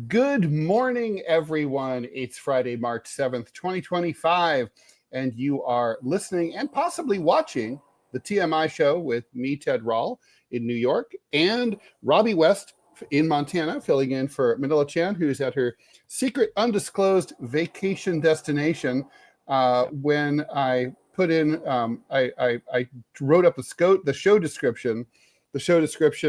Good morning, everyone. It's Friday, March 7th, 2025, and you are listening and possibly watching the TMI Show with me, Ted Rall, in New York, and Robby West in Montana, filling in for Manila Chan, who's at her secret undisclosed vacation destination. When I put in, I wrote up the show description.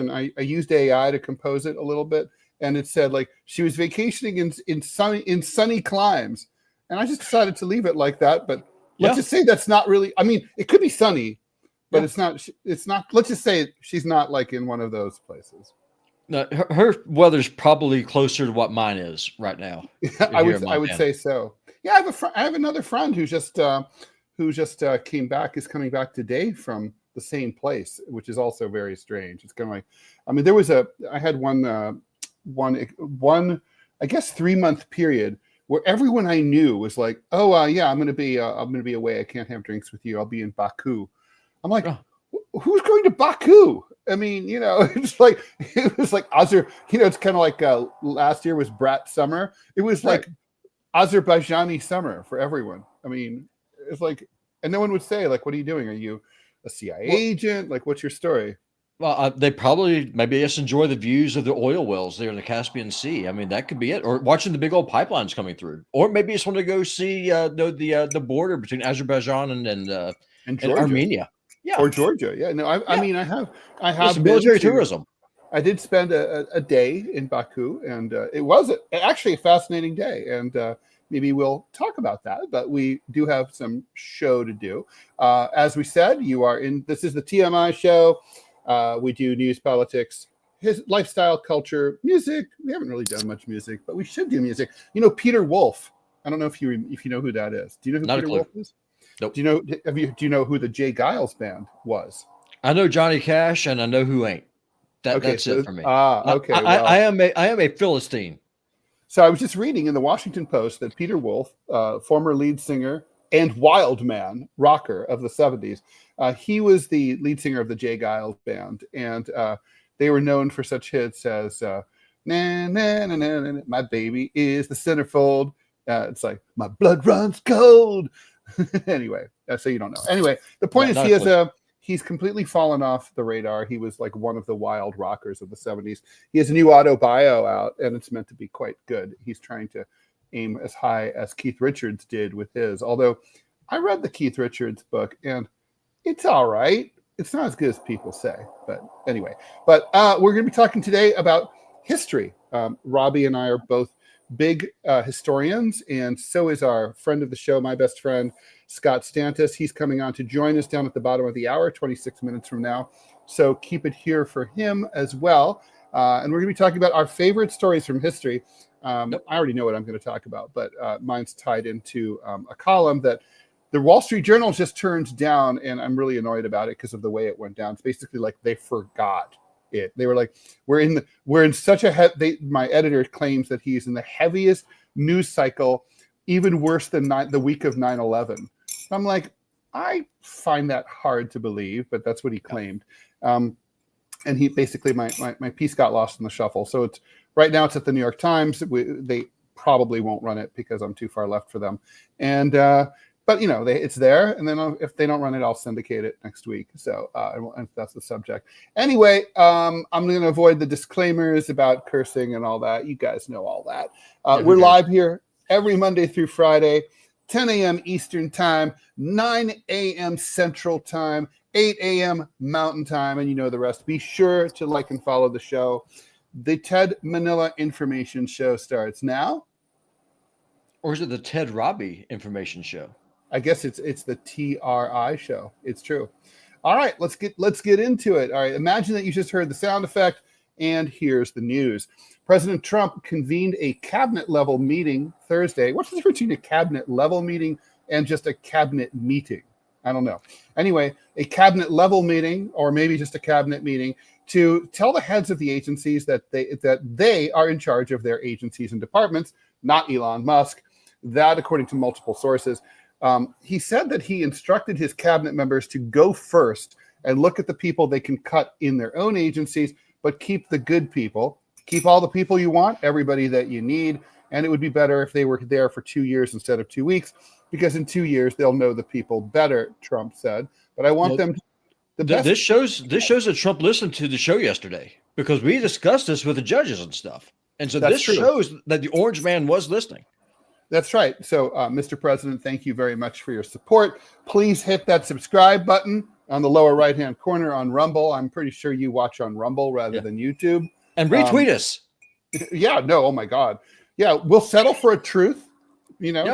I used AI to compose it a little bit. And it said like she was vacationing in sunny climes, and I just decided to leave it like that. But let's just say that's not really. I mean, it could be sunny, but it's not. It's not. Let's just say she's not like in one of those places. No, her weather's probably closer to what mine is right now. I would say so. Yeah, I have another friend who just came back. Is coming back today from the same place, which is also very strange. It's kind of like, I mean, I had one I guess 3-month period where everyone I knew was like, oh yeah, I'm gonna be away, I can't have drinks with you, I'll be in Baku. I'm like, who's going to Baku? I mean, it was like it's kind of like last year was Brat summer. It was like Azerbaijani summer for everyone. I mean, it's like, and no one would say like, what are you doing? Are you a CIA agent? Like, what's your story? Well, they probably maybe just enjoy the views of the oil wells there in the Caspian Sea. I mean, that could be it. Or watching the big old pipelines coming through. Or maybe just want to go see the border between Azerbaijan and Armenia. Yeah, or Georgia. Yeah, no, I mean, I have some military tourism. I did spend a day in Baku, and it was actually a fascinating day. And maybe we'll talk about that. But we do have some show to do. As we said, this is the TMI Show. We do news, politics, his lifestyle, culture, music. We haven't really done much music, but we should do music. Peter Wolf. I don't know if you know who that is. Do you know who Peter Wolf is? Nope. Do you know who the Jay Giles band was? I know Johnny Cash, and I know who ain't. That's it for me. Okay. I am a Philistine. So I was just reading in the Washington Post that Peter Wolf, former lead singer and wild man rocker of the 70s. He was the lead singer of the Jay Giles band, and they were known for such hits as na, na, na, na, na, My Baby is the Centerfold. It's like, my blood runs cold. Anyway, so you don't know. Anyway, the point is he's completely fallen off the radar. He was like one of the wild rockers of the 70s. He has a new auto-bio out, and it's meant to be quite good. He's trying to aim as high as Keith Richards did with his. Although I read the Keith Richards book, and it's all right. It's not as good as people say. But anyway, we're going to be talking today about history. Robby and I are both big historians, and so is our friend of the show, my best friend, Scott Stantis. He's coming on to join us down at the bottom of the hour, 26 minutes from now. So keep it here for him as well. And we're going to be talking about our favorite stories from history. I already know what I'm going to talk about, but mine's tied into a column that the Wall Street Journal just turned down, and I'm really annoyed about it because of the way it went down. It's basically like they forgot it. They were like, we're in such a my editor claims that he's in the heaviest news cycle, even worse than the week of 9/11. I'm like, I find that hard to believe, but that's what he claimed. And he basically, my piece got lost in the shuffle. So right now it's at the New York Times. They probably won't run it because I'm too far left for them. And but it's there, and then if they don't run it, I'll syndicate it next week. So and that's the subject. Anyway, I'm going to avoid the disclaimers about cursing and all that. You guys know all that. We're live here every Monday through Friday, 10 a.m. Eastern Time, 9 a.m. Central Time, 8 a.m. Mountain Time, and you know the rest. Be sure to like and follow the show. The Ted Manila Information Show starts now. Or is it the Ted Robby Information Show? I guess it's the TRI Show. It's true. All right, let's get into it. All right, imagine that you just heard the sound effect, and here's the news. President Trump convened a cabinet-level meeting Thursday. What's the difference between a cabinet-level meeting and just a cabinet meeting? I don't know. Anyway, a cabinet-level meeting, or maybe just a cabinet meeting, to tell the heads of the agencies that they are in charge of their agencies and departments, not Elon Musk. That, according to multiple sources. He said that he instructed his cabinet members to go first and look at the people they can cut in their own agencies, but keep the good people, keep all the people you want, everybody that you need. And it would be better if they were there for 2 years instead of 2 weeks, because in 2 years they'll know the people better, Trump said. But I want them to, the best. This shows that Trump listened to the show yesterday, because we discussed this with the judges and stuff. And so this shows that the orange man was listening. That's right. So, Mr. President, thank you very much for your support. Please hit that subscribe button on the lower right-hand corner on Rumble. I'm pretty sure you watch on Rumble rather than YouTube. And retweet us. Yeah, no, oh my God. Yeah, we'll settle for a truth,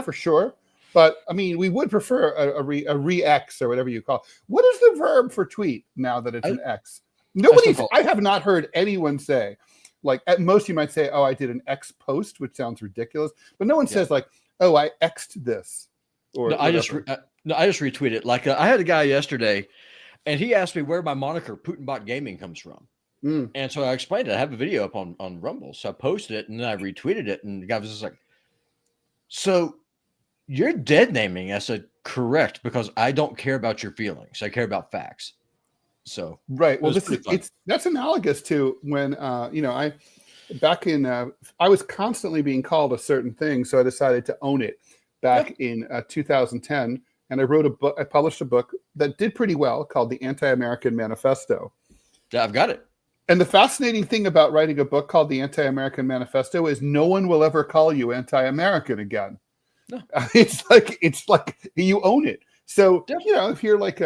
for sure. But, I mean, we would prefer a re-X or whatever you call it. What is the verb for tweet now that it's an X? I have not heard anyone say, like, at most you might say, oh, I did an X post, which sounds ridiculous. But no one says, like, oh, I X'd this. Or no, I just retweeted. Like, I had a guy yesterday, and he asked me where my moniker Putinbot Gaming comes from. And so I explained it. I have a video up on Rumble. So I posted it, and then I retweeted it, and the guy was just like, so you're dead naming. I said, correct, because I don't care about your feelings. I care about facts. So right. Well, that's analogous to when I was constantly being called a certain thing, so I decided to own it back in 2010, and I published a book that did pretty well called The Anti-American Manifesto. Yeah, I've got it. And the fascinating thing about writing a book called The Anti-American Manifesto is no one will ever call you anti-American again. No. It's like you own it. So, if you're like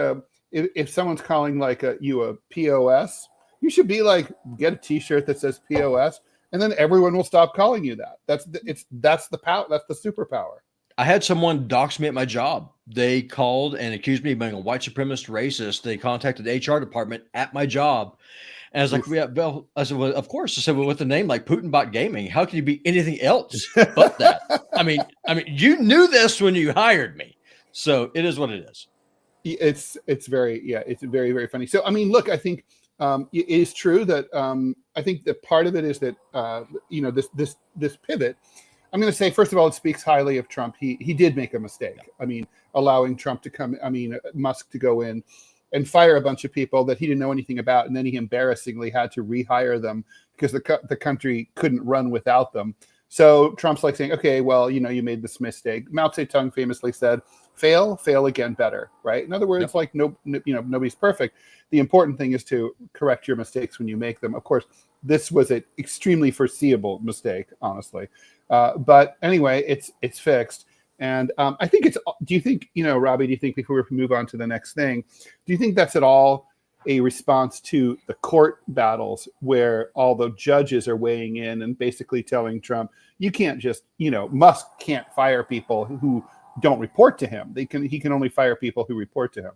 if someone's calling you a POS, you should be like, get a t-shirt that says POS, and then everyone will stop calling you that. That's the power. That's the superpower. I had someone dox me at my job. They called and accused me of being a white supremacist racist. They contacted the HR department at my job. And I was like, I said, well, of course. I said, well, with a name like Putinbot Gaming, how can you be anything else but that? I mean, you knew this when you hired me. So it is what it is. It's very, very, very funny. So, I mean, look, I think it is true that I think that part of it is that, this pivot, I'm going to say, first of all, it speaks highly of Trump. He did make a mistake. I mean, allowing Trump to come, Musk to go in and fire a bunch of people that he didn't know anything about. And then he embarrassingly had to rehire them because the country couldn't run without them. So Trump's like saying, okay, well, you made this mistake. Mao Zedong famously said, fail again better, right? In other words, nobody's perfect. The important thing is to correct your mistakes when you make them. Of course, this was an extremely foreseeable mistake, honestly. But anyway, it's fixed. And I think do you think, Robby, do you think before we move on to the next thing, do you think that's at all a response to the court battles where all the judges are weighing in and basically telling Trump, you can't just, Musk can't fire people who don't report to him. He can only fire people who report to him.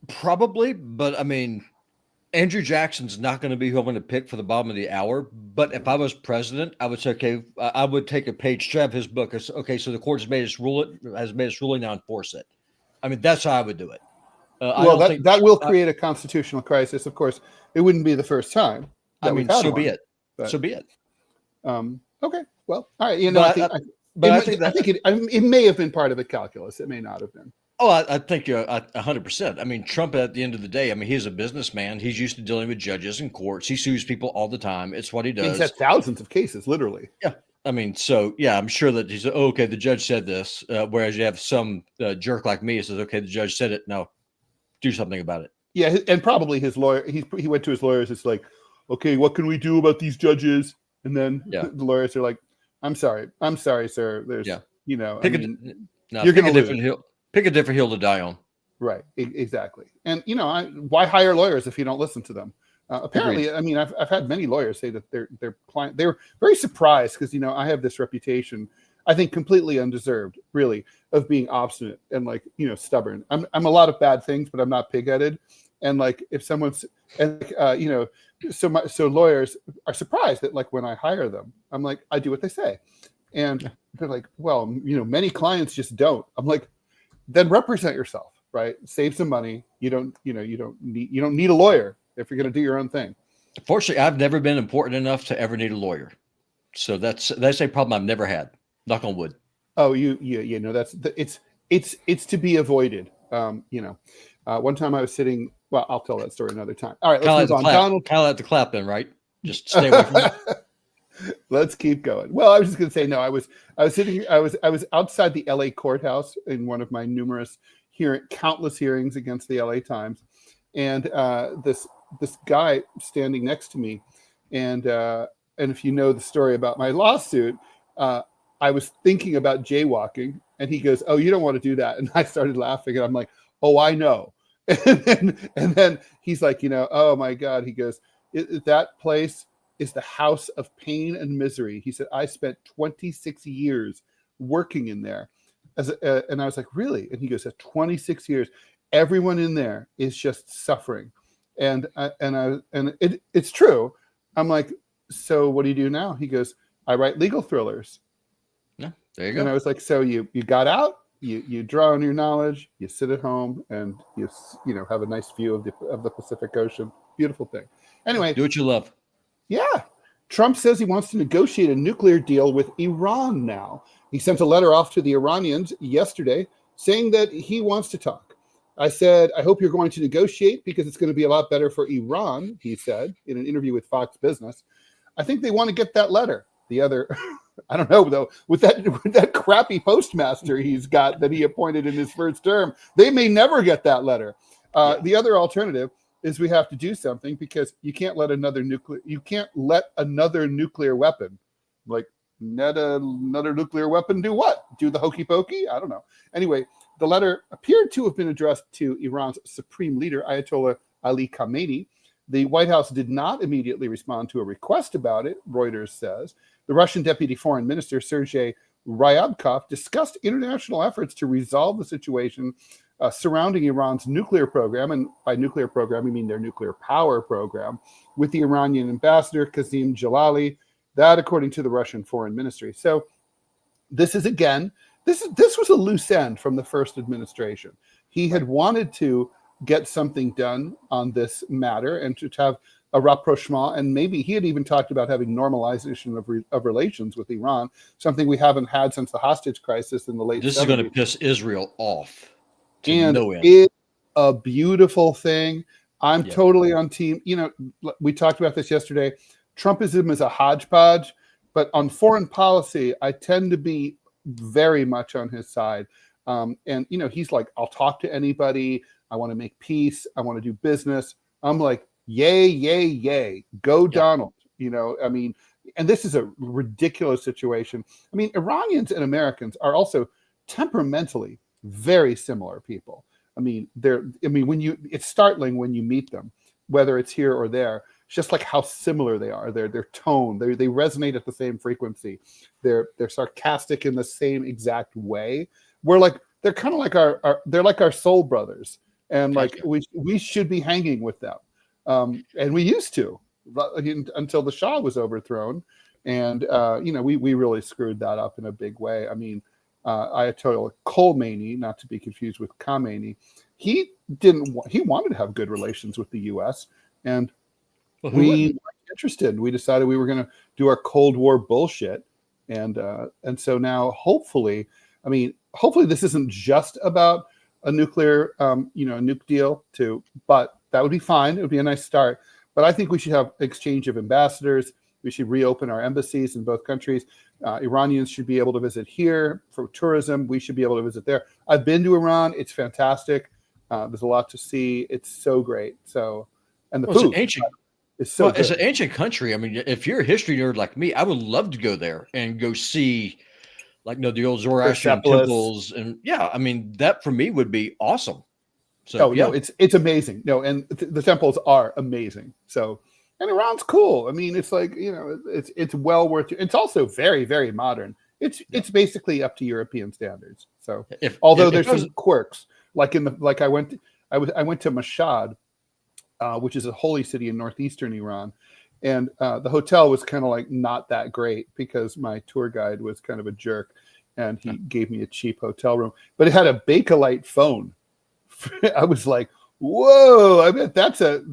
Probably, but I mean, Andrew Jackson's not going to be who I'm going to pick for the bottom of the hour. But if I was president, I would say, okay, I would take a page straight out of his book. Okay, so the court has made its ruling, now enforce it. I mean, that's how I would do it. That will create a constitutional crisis. Of course, it wouldn't be the first time. So be it. Okay. Well, all right. I think it may have been part of the calculus. It may not have been. Oh, I think you're 100%. I mean, Trump, at the end of the day, he's a businnesman. He's used to dealing with judges and courts. He sues people all the time. It's what he does. He's had thousands of cases, literally. Yeah. I mean, so, yeah, I'm sure that he's, okay, the judge said this. Whereas you have some jerk like me who says, okay, the judge said it. No, do something about it. Yeah, and probably his lawyer, he went to his lawyers. It's like, okay, what can we do about these judges? And then the lawyers are like, I'm sorry, sir. There's, you're going to different hill. Pick a different hill to die on. Right, exactly. And, why hire lawyers if you don't listen to them? Apparently, agreed. I've had many lawyers say that their client, they were very surprised because, I have this reputation, I think completely undeserved, really, of being obstinate and stubborn. I'm a lot of bad things, but I'm not pig-headed. And if someone's, so lawyers are surprised that when I hire them, I'm like, I do what they say. And they're like, well, many clients just don't. I'm like, then represent yourself, right? Save some money. You don't need a lawyer if you're going to do your own thing. Fortunately, I've never been important enough to ever need a lawyer. So that's a problem I've never had. Knock on wood. Oh, it's to be avoided. One time I was sitting. Well, I'll tell that story another time. All right, let's move on. Kyle had to clap then, right? Just stay away from them. Let's keep going. Well, I was just going to say, no, I was outside the LA courthouse in one of my numerous countless hearings against the LA Times. And this guy standing next to me, and if you know the story about my lawsuit, I was thinking about jaywalking, and he goes, "Oh, you don't want to do that." And I started laughing, and I'm like, "Oh, I know." And then he's like, "Oh my God," he goes, "That place is the house of pain and misery." He said, "I spent 26 years working in there." And I was like, "Really?" And he goes, "At 26 years, everyone in there is just suffering." And it's true. I'm like, "So what do you do now?" He goes, "I write legal thrillers." Yeah, there you go. And I was like, "So you got out, you draw on your knowledge, you sit at home, and you have a nice view of the Pacific Ocean. Beautiful thing." Anyway, Do what you love. Yeah. Trump says he wants to negotiate a nuclear deal with Iran now. He sent a letter off to the Iranians yesterday saying that he wants to talk. "I said, I hope you're going to negotiate because it's going to be a lot better for Iran," he said in an interview with Fox Business. I think they want to get that letter. The other, I don't know, though, with that crappy postmaster he's got that he appointed in his first term, they may never get that letter. The other alternative is we have to do something because you can't let another nuclear weapon, like another nuclear weapon, do what? Do the hokey pokey? I don't know. Anyway, the letter appeared to have been addressed to Iran's supreme leader, Ayatollah Ali Khamenei. The White House did not immediately respond to a request about it, Reuters says. The Russian Deputy Foreign Minister, Sergei Ryabkov, discussed international efforts to resolve the situation surrounding Iran's nuclear program, and by nuclear program, we mean their nuclear power program, with the Iranian ambassador, Qasem Jalali, that according to the Russian Foreign Ministry. So this was a loose end from the first administration. He had wanted to get something done on this matter and to have a rapprochement, and maybe he had even talked about having normalization of relations with Iran, something we haven't had since the hostage crisis in the late 70s. This is going to piss Israel off. And it's a beautiful thing. I'm totally on team. We talked about this yesterday. Trumpism is a hodgepodge, but on foreign policy, I tend to be very much on his side. And he's like, "I'll talk to anybody. I want to make peace. I want to do business." I'm like, "Yay, yay, yay. Go Donald." And this is a ridiculous situation. Iranians and Americans are also temperamentally very similar people. It's startling when you meet them, whether it's here or there. It's just like how similar they are. Their tone, they resonate at the same frequency. They're sarcastic in the same exact way. They're kind of like our soul brothers, and like we should be hanging with them. And we used to until the Shah was overthrown, and we really screwed that up in a big way. Ayatollah Khomeini, not to be confused with Khamenei, he wanted to have good relations with the U.S. and we weren't interested. We decided we were going to do our Cold War bullshit, and so now hopefully this isn't just about a nuclear nuke deal but that would be fine. It would be a nice start. But I think we should have exchange of ambassadors. We should reopen our embassies in both countries. Iranians should be able to visit here for tourism. We should be able to visit there. I've been to Iran. It's fantastic. There's a lot to see. It's so great. And the food is so good. It's an ancient country. If you're a history nerd like me, I would love to go there and go see the old Zoroastrian temples. And that for me would be awesome. So, no, it's amazing. No, and the temples are amazing. So, and Iran's cool. It's like, it's well worth it. It's also very, very modern. It's basically up to European standards. So although there's some quirks, I went to Mashhad, which is a holy city in northeastern Iran. And the hotel was kind of like not that great because my tour guide was kind of a jerk and he gave me a cheap hotel room, but it had a Bakelite phone. I was like, whoa, I bet that's a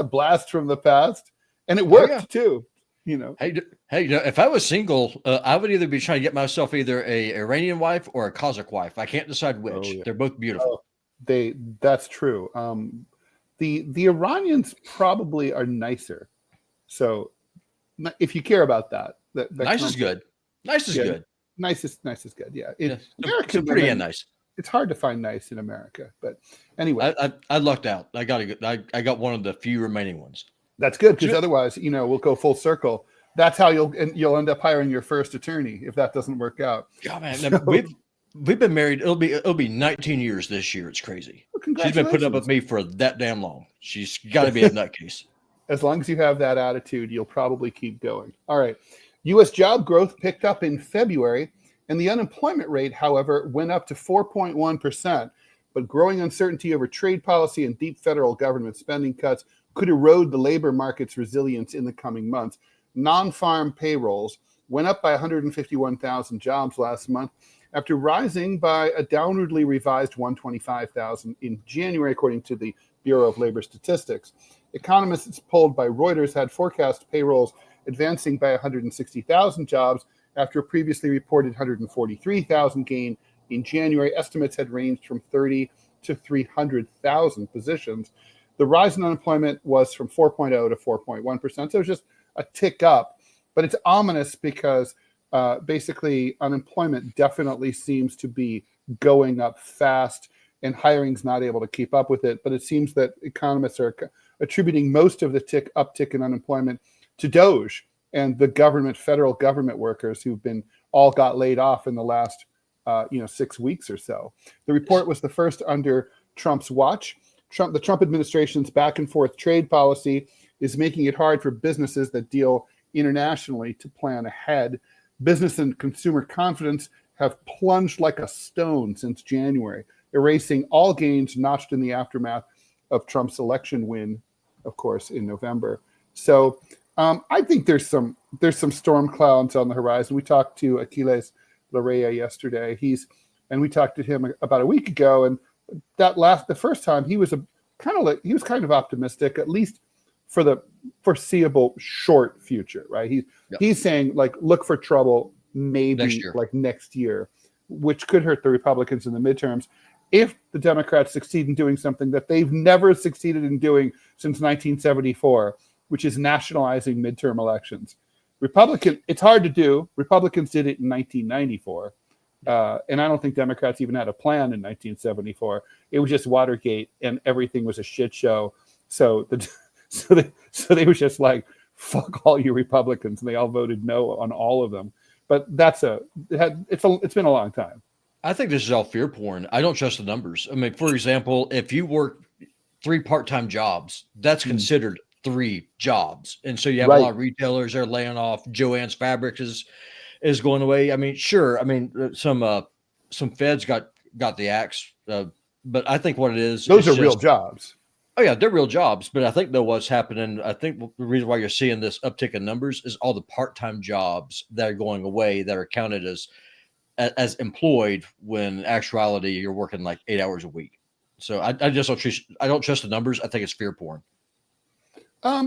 blast from the past. And it worked too, Hey, if I was single, I would either be trying to get myself either a Iranian wife or a Kazakh wife. I can't decide which. Oh, yeah. They're both beautiful. That's true. The Iranians probably are nicer. So if you care about that Nice is good. Nice is good. Nice is good. Yeah. American pretty and nice. It's hard to find nice in America, but anyway, I lucked out. I got one of the few remaining ones. That's good, because otherwise, we'll go full circle. That's how you'll end up hiring your first attorney if that doesn't work out. God, man, we've been married. It'll be 19 years this year. It's crazy. Well, she's been putting up with me for that damn long. She's got to be a nutcase. As long as you have that attitude, you'll probably keep going. All right. U.S. job growth picked up in February, and the unemployment rate, however, went up to 4.1%. But growing uncertainty over trade policy and deep federal government spending cuts could erode the labor market's resilience in the coming months. Non-farm payrolls went up by 151,000 jobs last month after rising by a downwardly revised 125,000 in January, according to the Bureau of Labor Statistics. Economists polled by Reuters had forecast payrolls advancing by 160,000 jobs after a previously reported 143,000 gain in January. Estimates had ranged from 30 to 300,000 positions. The rise in unemployment was from 4.0 to 4.1%. So it's just a tick up, but it's ominous because basically unemployment definitely seems to be going up fast and hiring's not able to keep up with it. But it seems that economists are attributing most of the uptick in unemployment to DOGE and the federal government workers who've been all got laid off in the last 6 weeks or so. The report was the first under Trump's watch. The Trump administration's back and forth trade policy is making it hard for businesses that deal internationally to plan ahead. Business and consumer confidence have plunged like a stone since January, erasing all gains notched in the aftermath of Trump's election win, of course, in November. So I think there's some storm clouds on the horizon. We talked to Aquiles Larrea yesterday. We talked to him about a week ago, and the first time he was kind of optimistic, at least for the foreseeable short future, right? He's saying, like, look for trouble maybe next year, which could hurt the Republicans in the midterms if the Democrats succeed in doing something that they've never succeeded in doing since 1974, which is nationalizing midterm elections. It's hard to do. Republicans did it in 1994. And I don't think Democrats even had a plan in 1974. It was just Watergate, and everything was a shit show. So they were just like, fuck all you Republicans, and they all voted no on all of them. But it's been a long time. I think this is all fear porn. I don't trust the numbers. I mean, for example, if you work 3 part-time jobs, that's considered 3 jobs, and so you have a lot of retailers that are laying off. Joann's Fabrics is going away. I mean, sure. I mean, some feds got the axe, but I think what it is, those are real jobs. Oh yeah, they're real jobs. But I think what's happening, I think the reason why you're seeing this uptick in numbers is all the part-time jobs that are going away that are counted as employed, when in actuality you're working like 8 hours a week. So I don't trust the numbers. I think it's fear porn. I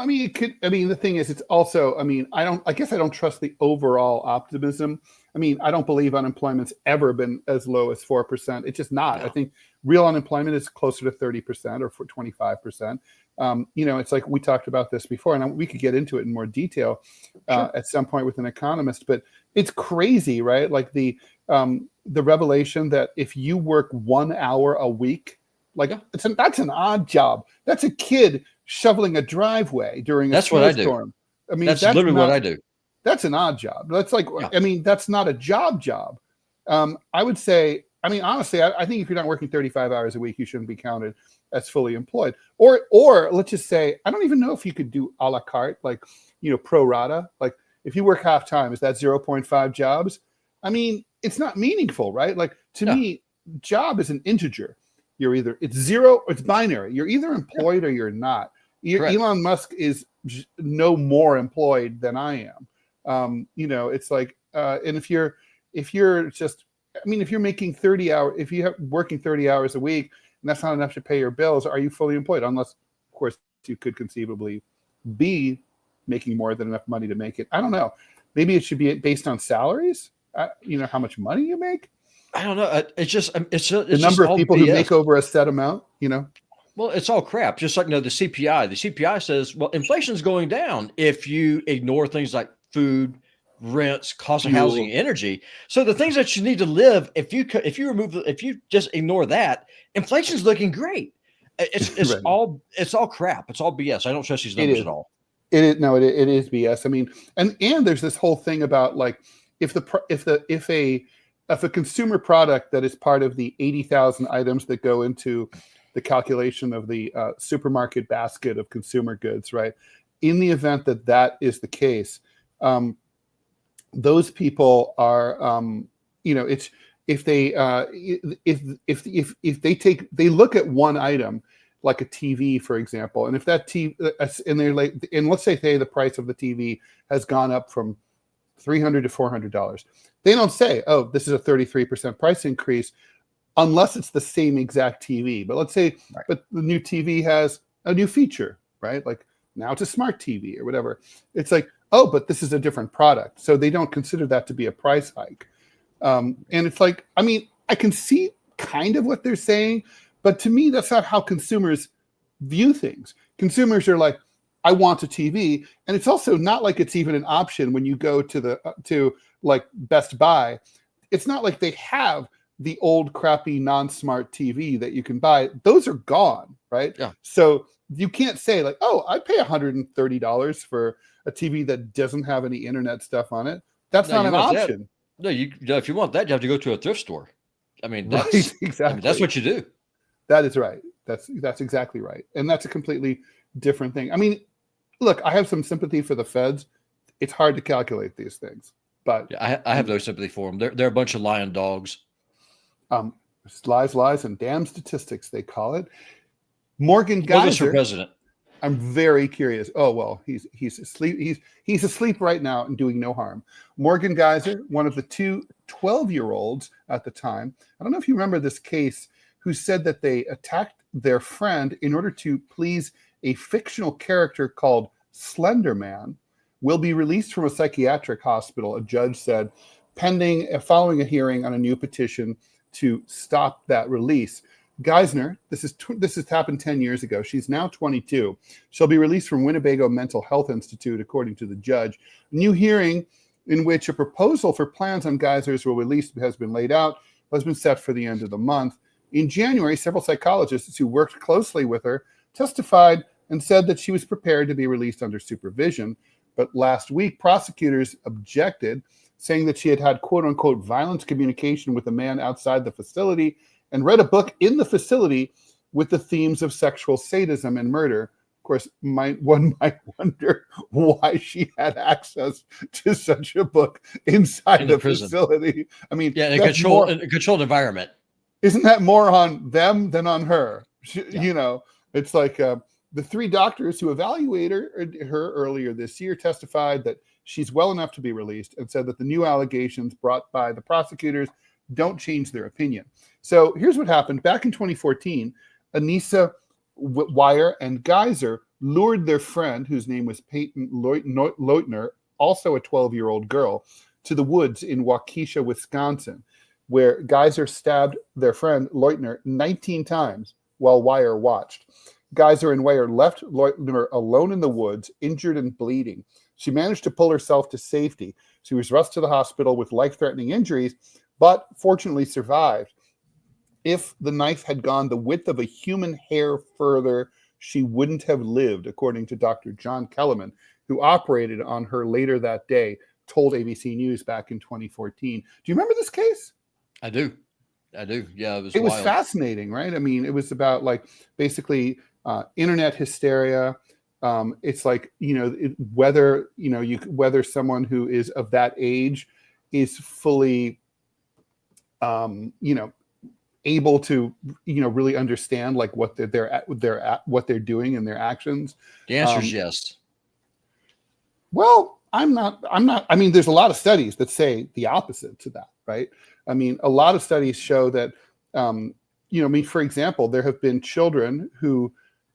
mean, it could. I mean, the thing is, it's also. I mean, I guess I don't trust the overall optimism. I mean, I don't believe unemployment's ever been as low as 4%. It's just not. No. I think real unemployment is closer to 30% or 25%. It's like we talked about this before, and we could get into it in more detail at some point with an economist. But it's crazy, right? Like the revelation that if you work 1 hour a week, that's an odd job. That's a kid shoveling a driveway during a snowstorm. I mean, that's literally what I do. That's an odd job. That's I mean, that's not a job. I would say, I mean, honestly, I think if you're not working 35 hours a week, you shouldn't be counted as fully employed. Or let's just say, I don't even know if you could do a la carte, pro rata. Like if you work half time, is that 0.5 jobs? I mean, it's not meaningful, right? Like to me, job is an integer. It's zero, or it's binary. You're either employed or you're not. Elon Musk is no more employed than I am. It's like, and if you're just, I mean, if you're making 30 hours, if you're working 30 hours a week and that's not enough to pay your bills, are you fully employed? Unless, of course, you could conceivably be making more than enough money to make it. I don't know. Maybe it should be based on salaries. How much money you make. I don't know. It's the number of people who make over a set amount. Well, Well, it's all crap. Just like, the CPI. The CPI says, well, inflation's going down if you ignore things like food, rents, cost of housing, Fuel. and energy. So the things that you need to live, if you just ignore that, inflation's looking great. It's Right. all crap. It's all BS. I don't trust these It numbers is. at all. It is BS. I mean, and there's this whole thing about like if a consumer product that is part of the 80,000 items that go into the calculation of the supermarket basket of consumer goods, right? In the event that that is the case, those people are, it's if they they look at one item like a TV, for example, and if that TV and they're like, and let's say the price of the TV has gone up from $300 to $400, they don't say, oh, this is a 33% price increase, unless it's the same exact TV. But let's say, Right. but the new TV has a new feature, right? Like now it's a smart TV or whatever. It's like, oh, but this is a different product. So they don't consider that to be a price hike. And it's like, I mean, I can see kind of what they're saying, but to me, that's not how consumers view things. Consumers are like, I want a TV. And it's also not like it's even an option when you go to like Best Buy. It's not like they have the old crappy non-smart TV that you can buy. Those are gone, right? Yeah. So you can't say like, oh, I pay $130 for a TV that doesn't have any internet stuff on it. That's not an option. No, if you want that, you have to go to a thrift store. I mean, that's right, exactly. I mean, that's what you do. That is right. That's exactly right. And that's a completely different thing. I mean, look, I have some sympathy for the feds. It's hard to calculate these things, but yeah, I have no sympathy for them. They're a bunch of lying dogs. Lies, and damn statistics, they call it. Morgan Geyser for president. I'm very curious. Oh, well, he's asleep. He's asleep right now and doing no harm. Morgan Geyser, one of the two 12-year-olds at the time, I don't know if you remember this case, who said that they attacked their friend in order to please a fictional character called Slender Man, will be released from a psychiatric hospital, a judge said, following a hearing on a new petition to stop that release. Geisner, this has happened 10 years ago. She's now 22. She'll be released from Winnebago Mental Health Institute, according to the judge. New hearing in which a proposal for plans on Geyser's release has been laid out, has been set for the end of the month. In January, several psychologists who worked closely with her testified and said that she was prepared to be released under supervision. But last week, prosecutors objected, saying that she had quote-unquote violent communication with a man outside the facility and read a book in the facility with the themes of sexual sadism and murder. Of course, one might wonder why she had access to such a book inside the facility. I mean, yeah, in a controlled environment. Isn't that more on them than on her? You know, it's like the three doctors who evaluated her earlier this year testified that she's well enough to be released and said that the new allegations brought by the prosecutors don't change their opinion. So here's what happened. Back in 2014, Anissa Weier and Geyser lured their friend, whose name was Peyton Leutner, also a 12-year-old girl, to the woods in Waukesha, Wisconsin, where Geyser stabbed their friend Leutner 19 times while Weier watched. Geyser and Weier left Leutner alone in the woods, injured and bleeding. She managed to pull herself to safety. She was rushed to the hospital with life-threatening injuries, but fortunately survived. If the knife had gone the width of a human hair further, she wouldn't have lived, according to Dr. John Kellerman, who operated on her later that day, told ABC News back in 2014. Do you remember this case? I do. Yeah, it was fascinating, right? I mean, it was about like basically internet hysteria. It's like, whether someone who is of that age is fully, able to, really understand like what what they're doing and their actions. The answer is yes. Well, I'm not. I mean, there's a lot of studies that say the opposite to that, right? I mean, a lot of studies show that, for example, there have been children who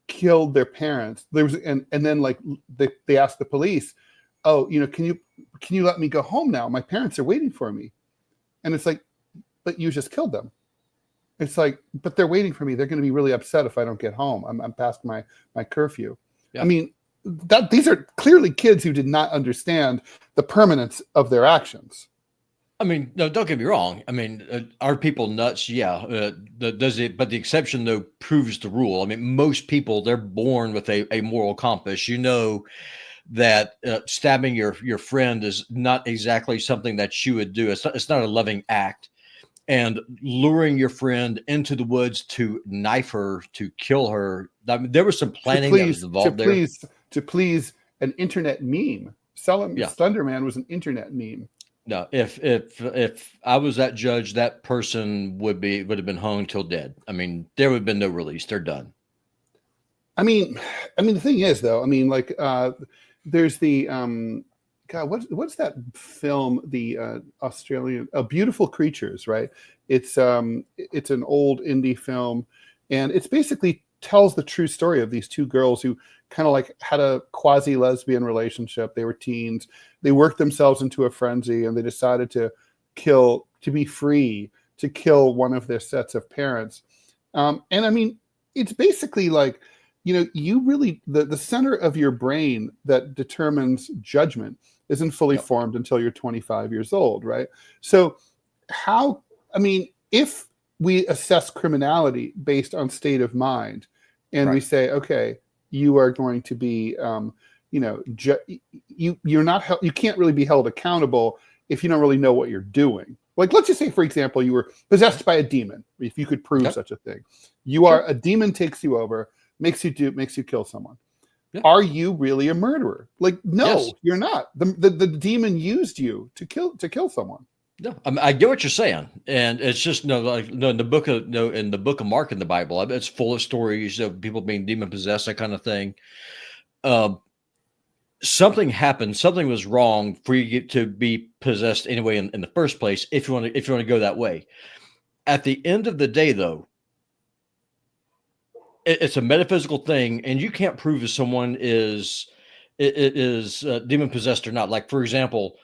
killed their parents. There was, and then like they asked the police, "Oh, can you let me go home now? My parents are waiting for me." And it's like, but you just killed them. It's like, but they're waiting for me. They're going to be really upset if I don't get home. I'm past my curfew. Yeah. I mean, these are clearly kids who did not understand the permanence of their actions. I mean, no, don't get me wrong. I mean, are people nuts? Yeah. Does it? But the exception, though, proves the rule. I mean, most people, they're born with a moral compass. You know that stabbing your friend is not exactly something that you would do. It's not a loving act. And luring your friend into the woods to knife her, to kill her. I mean, there was some planning that was involved there. To please an internet meme. Slender Man was an internet meme. No, if I was that judge, that person would have been hung till dead. I mean, there would have been no release. They're done. I mean, the thing is, though, I mean, like, there's the God, what's that film? The Australian, Beautiful Creatures, right? It's an old indie film, and it's basically tells the true story of these two girls who kind of like had a quasi lesbian relationship. They were teens. They worked themselves into a frenzy, and they decided to be free, to kill one of their sets of parents. And I mean, it's basically like, you know, you really, the center of your brain that determines judgment isn't fully formed until you're 25 years old, right? So if we assess criminality based on state of mind, and we say, okay, you are going to be, you can't really be held accountable if you don't really know what you're doing. Like, let's just say, for example, you were possessed by a demon. If you could prove such a thing, a demon takes you over, makes you kill someone. Yeah. Are you really a murderer? Like, no, you're not. The demon used you to kill someone. No, I get what you're saying, and it's just in the book of Mark in the Bible, it's full of stories of people being demon possessed, that kind of thing. Something happened, something was wrong for you to be possessed anyway in the first place. If you want to go that way, at the end of the day, though, it's a metaphysical thing, and you can't prove if someone is demon possessed or not. Like, for example,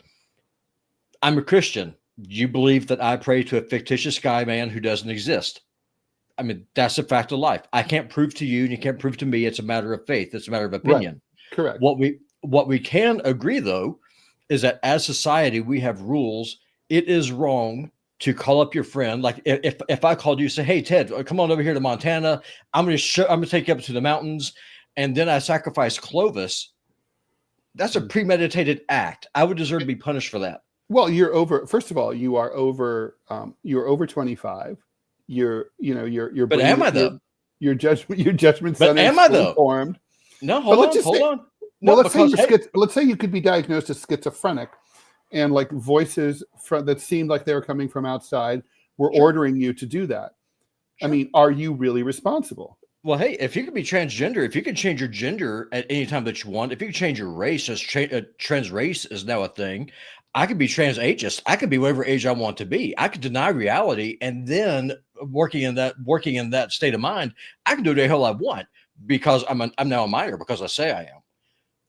I'm a Christian. You believe that I pray to a fictitious sky man who doesn't exist. I mean, that's a fact of life. I can't prove to you, and you can't prove to me. It's a matter of faith. It's a matter of opinion. Right. Correct. What we can agree, though, is that as society, we have rules. It is wrong to call up your friend. Like, if I called you, say, "Hey, Ted, come on over here to Montana. I'm going to take you up to the mountains," and then I sacrifice Clovis. That's a premeditated act. I would deserve to be punished for that. Well, first of all, you are over 25. But am I though? Your judgment but am I though? Formed. No, hold on. No, let's say you could be diagnosed as schizophrenic, and like voices that seemed like they were coming from outside were ordering you to do that. I mean, are you really responsible? Well, hey, if you could be transgender, if you could change your gender at any time that you want, if you could change your race, trans race is now a thing. I could be trans ageist. I could be whatever age I want to be. I could deny reality, and then working in that state of mind, I can do the hell I want because I'm now a minor because I say I am.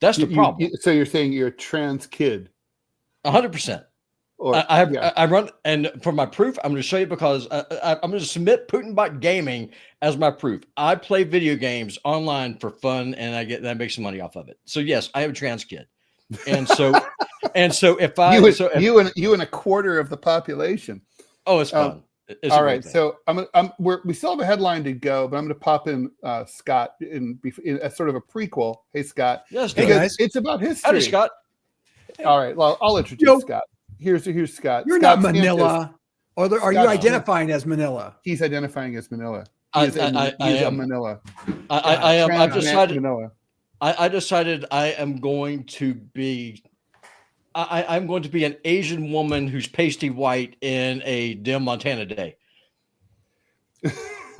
That's the problem. So you're saying you're a trans kid? 100%. I run, and for my proof, I'm going to show you because I'm going to submit Putinbot Gaming as my proof. I play video games online for fun, and I make some money off of it. So yes, I am a trans kid, and so if you and a quarter of the population. Oh, it's fun. It's all right, so we still have a headline to go, but I'm going to pop in Scott in as sort of a prequel. Hey, Scott. Yes, because it's about history. Howdy, Scott. All right, well, I'll introduce Scott. Here's Scott. You're Scott not Manila. Are you identifying as Manila? He's identifying as Manila. I am Manila. I am. I've decided. Manila. I decided I am going to be. I'm going to be an Asian woman who's pasty white in a dim Montana day.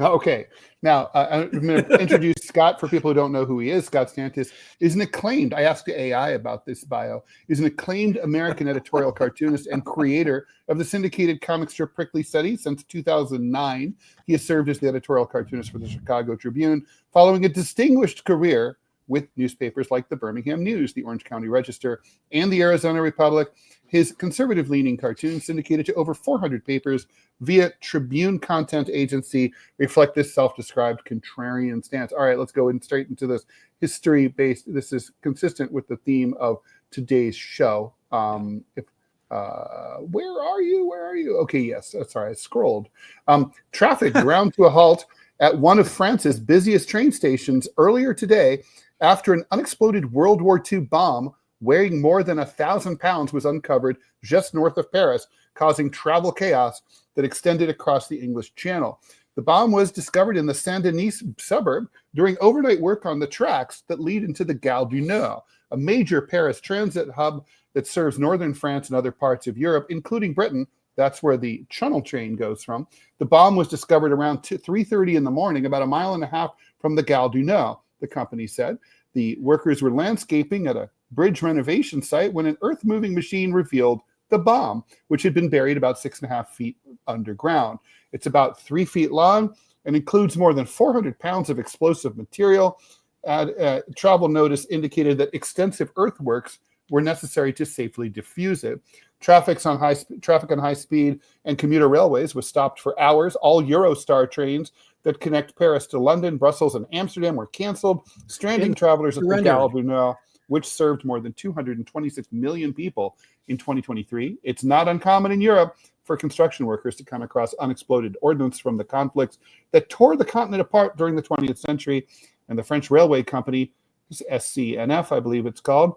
Okay. Now, I'm going to introduce Scott for people who don't know who he is. Scott Stantis is an acclaimed, I asked the AI about this bio, is an acclaimed American editorial cartoonist and creator of the syndicated comic strip Prickly Study since 2009. He has served as the editorial cartoonist for the Chicago Tribune, following a distinguished career with newspapers like the Birmingham News, the Orange County Register, and the Arizona Republic. His conservative-leaning cartoons syndicated to over 400 papers via Tribune content agency reflect this self-described contrarian stance. All right, let's go straight into this history-based. This is consistent with the theme of today's show. Where are you? Okay, yes. Sorry, I scrolled. Traffic ground to a halt at one of France's busiest train stations earlier today after an unexploded World War II bomb weighing more than 1,000 pounds was uncovered just north of Paris, causing travel chaos that extended across the English Channel. The bomb was discovered in the Saint-Denis suburb during overnight work on the tracks that lead into the Gare du Nord, a major Paris transit hub that serves northern France and other parts of Europe, including Britain. That's where the Channel train goes from. The bomb was discovered around 3:30 in the morning, about a mile and a half from the Gare du Nord, the company said. The workers were landscaping at a bridge renovation site when an earth-moving machine revealed the bomb, which had been buried about 6.5 feet underground. It's about 3 feet long and includes more than 400 pounds of explosive material. Travel notice indicated that extensive earthworks were necessary to safely defuse it. Traffic on high speed and commuter railways was stopped for hours. All Eurostar trains that connect Paris to London, Brussels, and Amsterdam were canceled, stranding travelers at the Gare du Nord, which served more than 226 million people in 2023. It's not uncommon in Europe for construction workers to come across unexploded ordnance from the conflicts that tore the continent apart during the 20th century. And the French railway company, SCNF, I believe it's called,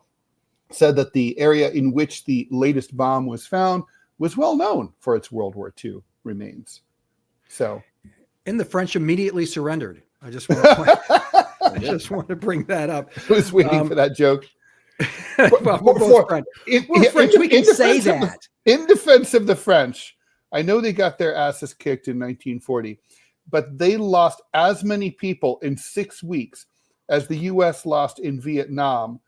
said that the area in which the latest bomb was found was well known for its World War II remains. So, and the French immediately surrendered. I just want to bring that up. I was waiting for that joke. Well, we're both French. We're French. We can say that. In defense of the French, I know they got their asses kicked in 1940, but they lost as many people in 6 weeks as the U.S. lost in Vietnam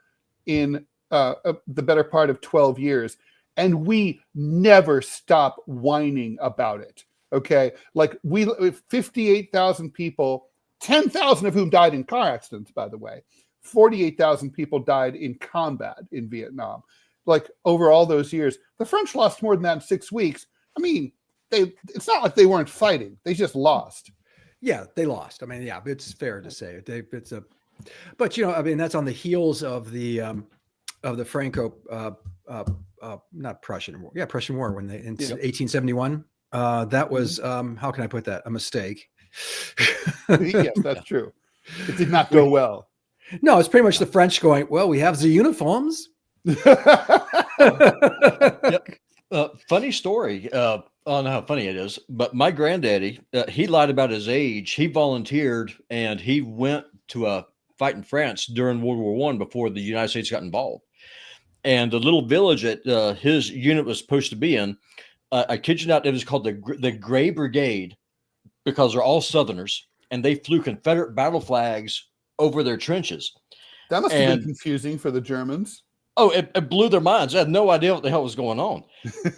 in the better part of 12 years. And we never stop whining about it. Okay. Like 58,000 people, 10,000 of whom died in car accidents, by the way. 48,000 people died in combat in Vietnam. Like over all those years, the French lost more than that in 6 weeks. I mean, it's not like they weren't fighting. They just lost. Yeah, they lost. I mean, yeah, it's fair to say but I mean, that's on the heels of the Franco, not Prussian War. Yeah, Prussian War in 1871. That was, how can I put that? A mistake. Yes, that's true. It did not go well. No, it's pretty much the French going, well, we have the uniforms. Yep. Funny story. I don't know how funny it is, but my granddaddy, he lied about his age. He volunteered and he went to a fight in France during World War I before the United States got involved. And the little village that his unit was supposed to be in, I kid you not, it was called the Gray Brigade because they're all Southerners, and they flew Confederate battle flags over their trenches. That must have been confusing for the Germans. Oh, it blew their minds. I had no idea what the hell was going on.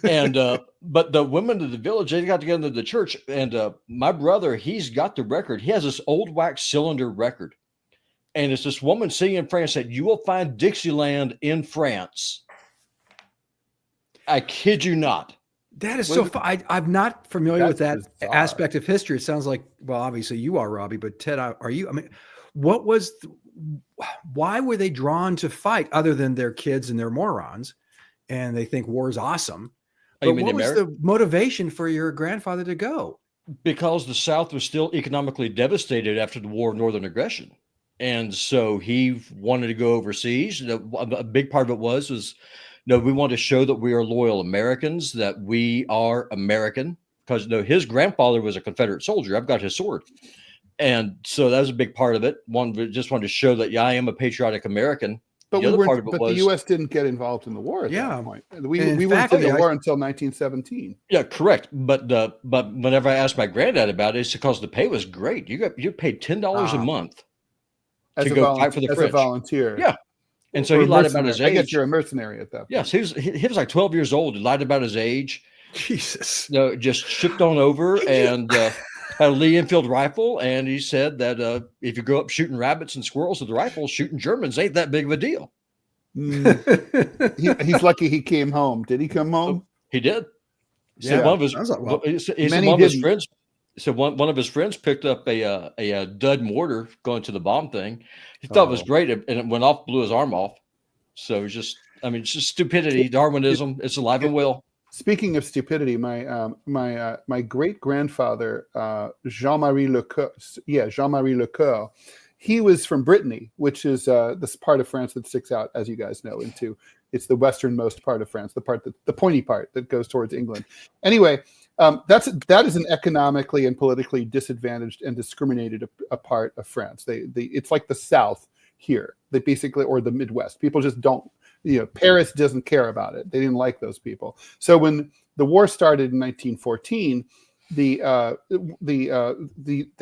And but the women of the village, they got together in the church, and my brother, he's got the record. He has this old wax cylinder record. And it's this woman singing in France that you will find Dixieland in France. I kid you not. That is so fun. I'm not familiar with that aspect of history. It sounds like, well, obviously you are, Robbie, but Ted, are you? I mean, why were they drawn to fight other than their kids and they're morons and they think war is awesome? But what was the motivation for your grandfather to go? Because the South was still economically devastated after the War of Northern Aggression. And so he wanted to go overseas. A big part of it was we want to show that we are loyal Americans, that we are American, because his grandfather was a Confederate soldier. I've got his sword. And so that was a big part of it. Just wanted to show that, I am a patriotic American. But the U.S. didn't get involved in the war at that point. We weren't in the war until 1917. Yeah, correct. But whenever I asked my granddad about it, it's because the pay was great. You paid $10 a month to go fight for the French. As a volunteer. Yeah. And so he lied about his age. I guess you're a mercenary at that point. Yes, he was like 12 years old. He lied about his age. Jesus. Just shipped on over and had a Lee Enfield rifle, and he said that if you go up shooting rabbits and squirrels with the rifle, shooting Germans ain't that big of a deal. He's lucky he came home. Did he come home? He did. So Yeah, one of his sounds like, well, he said many one of his didn't. friends. So one of his friends picked up a dud mortar going to the bomb thing. He thought it was great, and it went off, blew his arm off. So it's just, I mean, it's just stupidity, Darwinism. It's alive and well. Speaking of stupidity, my great grandfather Jean-Marie Lecoeur, he was from Brittany, which is this part of France that sticks out, as you guys know, it's the westernmost part of France, the pointy part that goes towards England. Anyway, that is an economically and politically disadvantaged and discriminated a part of France. It's like the South here, they basically, or the Midwest. People just don't. Paris doesn't care about it. They didn't like those people. So when the war started in 1914, they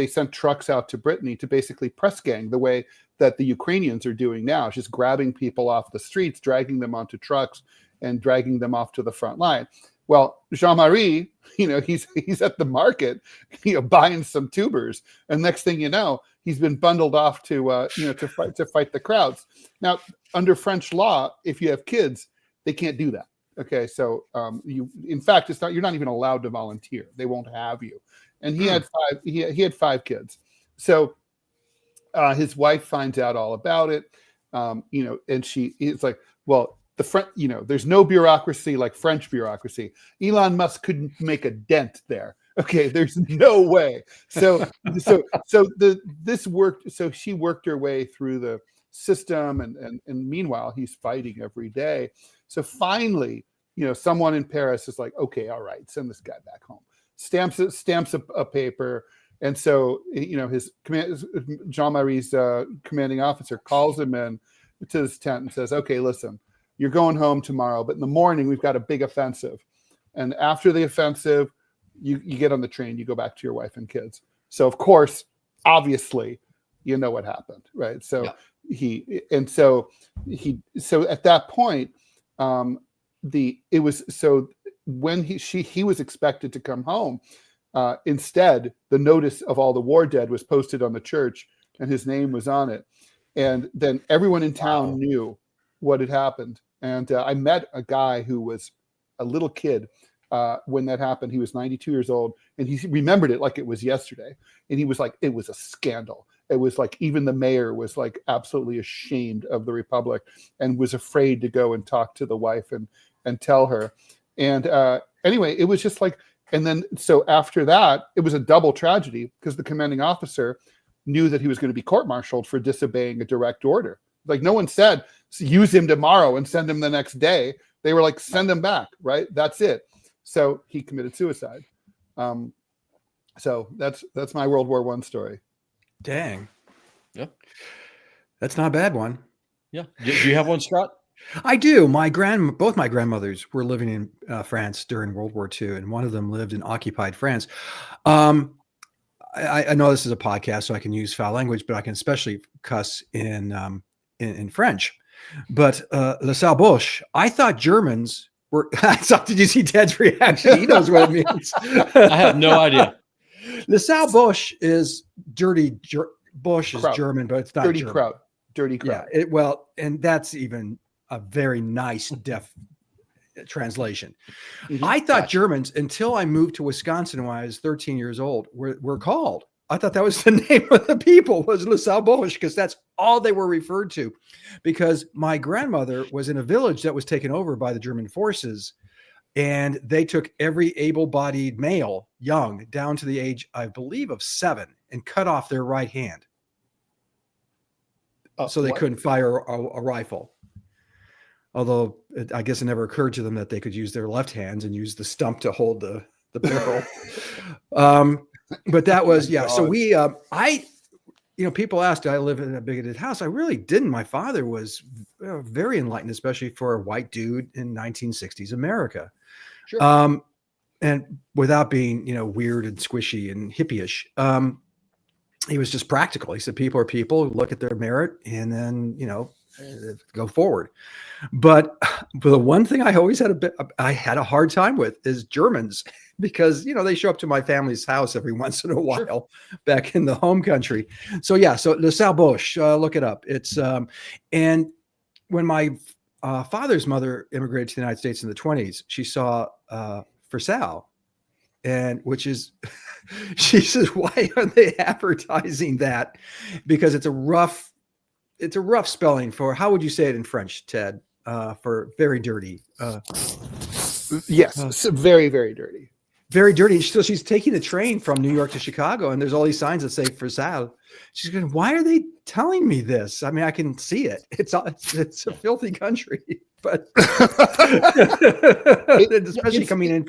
sent trucks out to Brittany to basically press gang the way that the Ukrainians are doing now, just grabbing people off the streets, dragging them onto trucks, and dragging them off to the front line. Well, Jean-Marie, he's at the market, buying some tubers, and next thing you know, he's been bundled off to fight the crowds. Now, under French law, if you have kids, they can't do that. Okay, so in fact, you're not even allowed to volunteer. They won't have you. And he had five. He had 5 kids. So his wife finds out all about it. And it's like, well, there's no bureaucracy like French bureaucracy. Elon Musk couldn't make a dent there. Okay, there's no way. So this worked. So she worked her way through the system, and meanwhile he's fighting every day. So finally, someone in Paris is like, okay, all right, send this guy back home. Stamps a paper, and so Jean-Marie's commanding officer calls him in to his tent and says, okay, listen, you're going home tomorrow, but in the morning we've got a big offensive, and after the offensive, you get on the train, you go back to your wife and kids. So of course, obviously, you know what happened, right? So yeah. So at that point, when he was expected to come home, instead the notice of all the war dead was posted on the church, and his name was on it, and then everyone in town knew what had happened. And I met a guy who was a little kid when that happened. He was 92 years old, and he remembered it like it was yesterday. And he was like, it was a scandal. It was like even the mayor was like absolutely ashamed of the Republic and was afraid to go and talk to the wife and tell her. And anyway, it was just like, and then so after that, it was a double tragedy because the commanding officer knew that he was going to be court-martialed for disobeying a direct order. Like no one said, use him tomorrow and send him the next day. They were like, send him back, right? That's it. So he committed suicide. So that's my World War I story. Dang. Yeah. That's not a bad one. Yeah. Do you have one, Scott? I do. Both my grandmothers were living in France during World War II, and one of them lived in occupied France. I know this is a podcast, so I can use foul language, but I can especially cuss in French. But Le Salboche, I thought Germans were. Did you see Ted's reaction? He knows what it means. I have no idea. Le Salboche is dirty. Bush is German, but it's not dirty German. Crowd. Dirty crowd. Yeah. And that's even a very nice deaf translation. Mm-hmm. I thought Germans, until I moved to Wisconsin when I was 13 years old, were called. I thought that was the name of the people, was Le Salboche, because that's all they were referred to. Because my grandmother was in a village that was taken over by the German forces, and they took every able-bodied male, young, down to the age, I believe, of 7, and cut off their right hand. So they couldn't fire a rifle. Although I guess it never occurred to them that they could use their left hands and use the stump to hold the barrel. But that was, yeah. So we, people asked, do I live in a bigoted house? I really didn't. My father was very enlightened, especially for a white dude in 1960s America. Sure. And without being, weird and squishy and hippie-ish. He was just practical. He said, people are people, look at their merit, and then, go forward. But the one thing I always had I had a hard time with is Germans, because they show up to my family's house every once in a while back in the home country. So so Le Salboche, look it up. It's and when my father's mother immigrated to the United States in the 1920s, she saw Versal, and which is she says, why are they advertising that? Because it's a rough spelling for, how would you say it in French, Ted? For very dirty. Yes, very, very dirty. Very dirty. So she's taking the train from New York to Chicago, and there's all these signs that say Versal. She's going, why are they telling me this? I mean, I can see it. It's a filthy country, but especially coming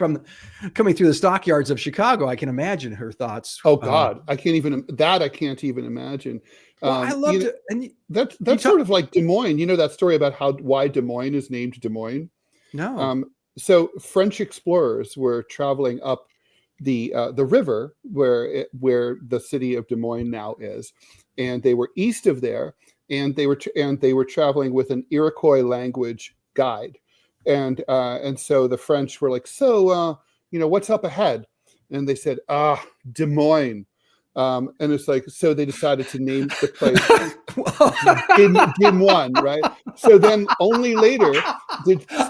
through the stockyards of Chicago, I can imagine her thoughts. Oh God, I can't even imagine. Well, I loved it, and that's sort of like Des Moines. You know that story about why Des Moines is named Des Moines? No. So French explorers were traveling up the river where the city of Des Moines now is, and they were east of there, and they were traveling with an Iroquois language guide, and so the French were like, so what's up ahead? And they said, Des Moines. And it's like, so they decided to name the place Des Moines, right? So then only later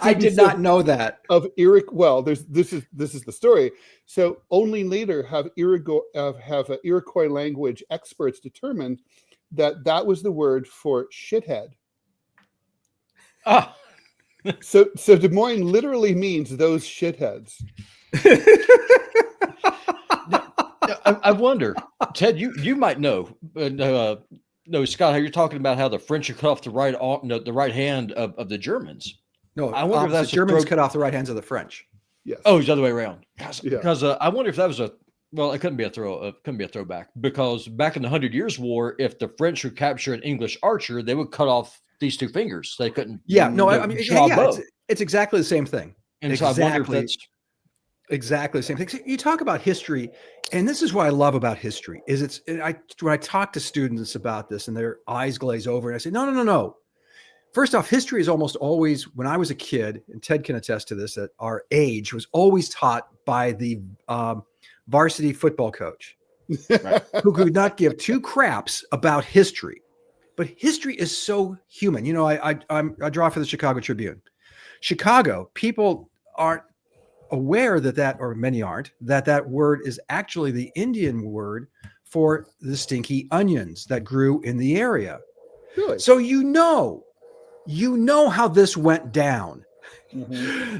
I did not know that of Iroquois. Well, this is the story. So only later have Iroquois language experts determined that was the word for shithead. So Des Moines literally means those shitheads. I wonder, Ted, you might know. No, Scott, how you're talking about how the French are cut off the right hand of the Germans. No, I wonder if that's the Germans cut off the right hands of the French. Yes. Oh, it's the other way around. Because I wonder if that was it couldn't be a throwback, because back in the 100 Years' War, if the French would capture an English archer, they would cut off these two fingers. They couldn't. It's exactly the same thing. And so I wonder if that's exactly the same thing. So you talk about history, and this is what I love about history is when I talk to students about this and their eyes glaze over, and I say, no. First off, history is almost always, when I was a kid, and Ted can attest to this, at our age, was always taught by the varsity football coach, right, who could not give two craps about history. But history is so human. I draw for the Chicago Tribune. Chicago, people aren't aware or many aren't, that word is actually the Indian word for the stinky onions that grew in the area. Really? So you know how this went down. Mm-hmm.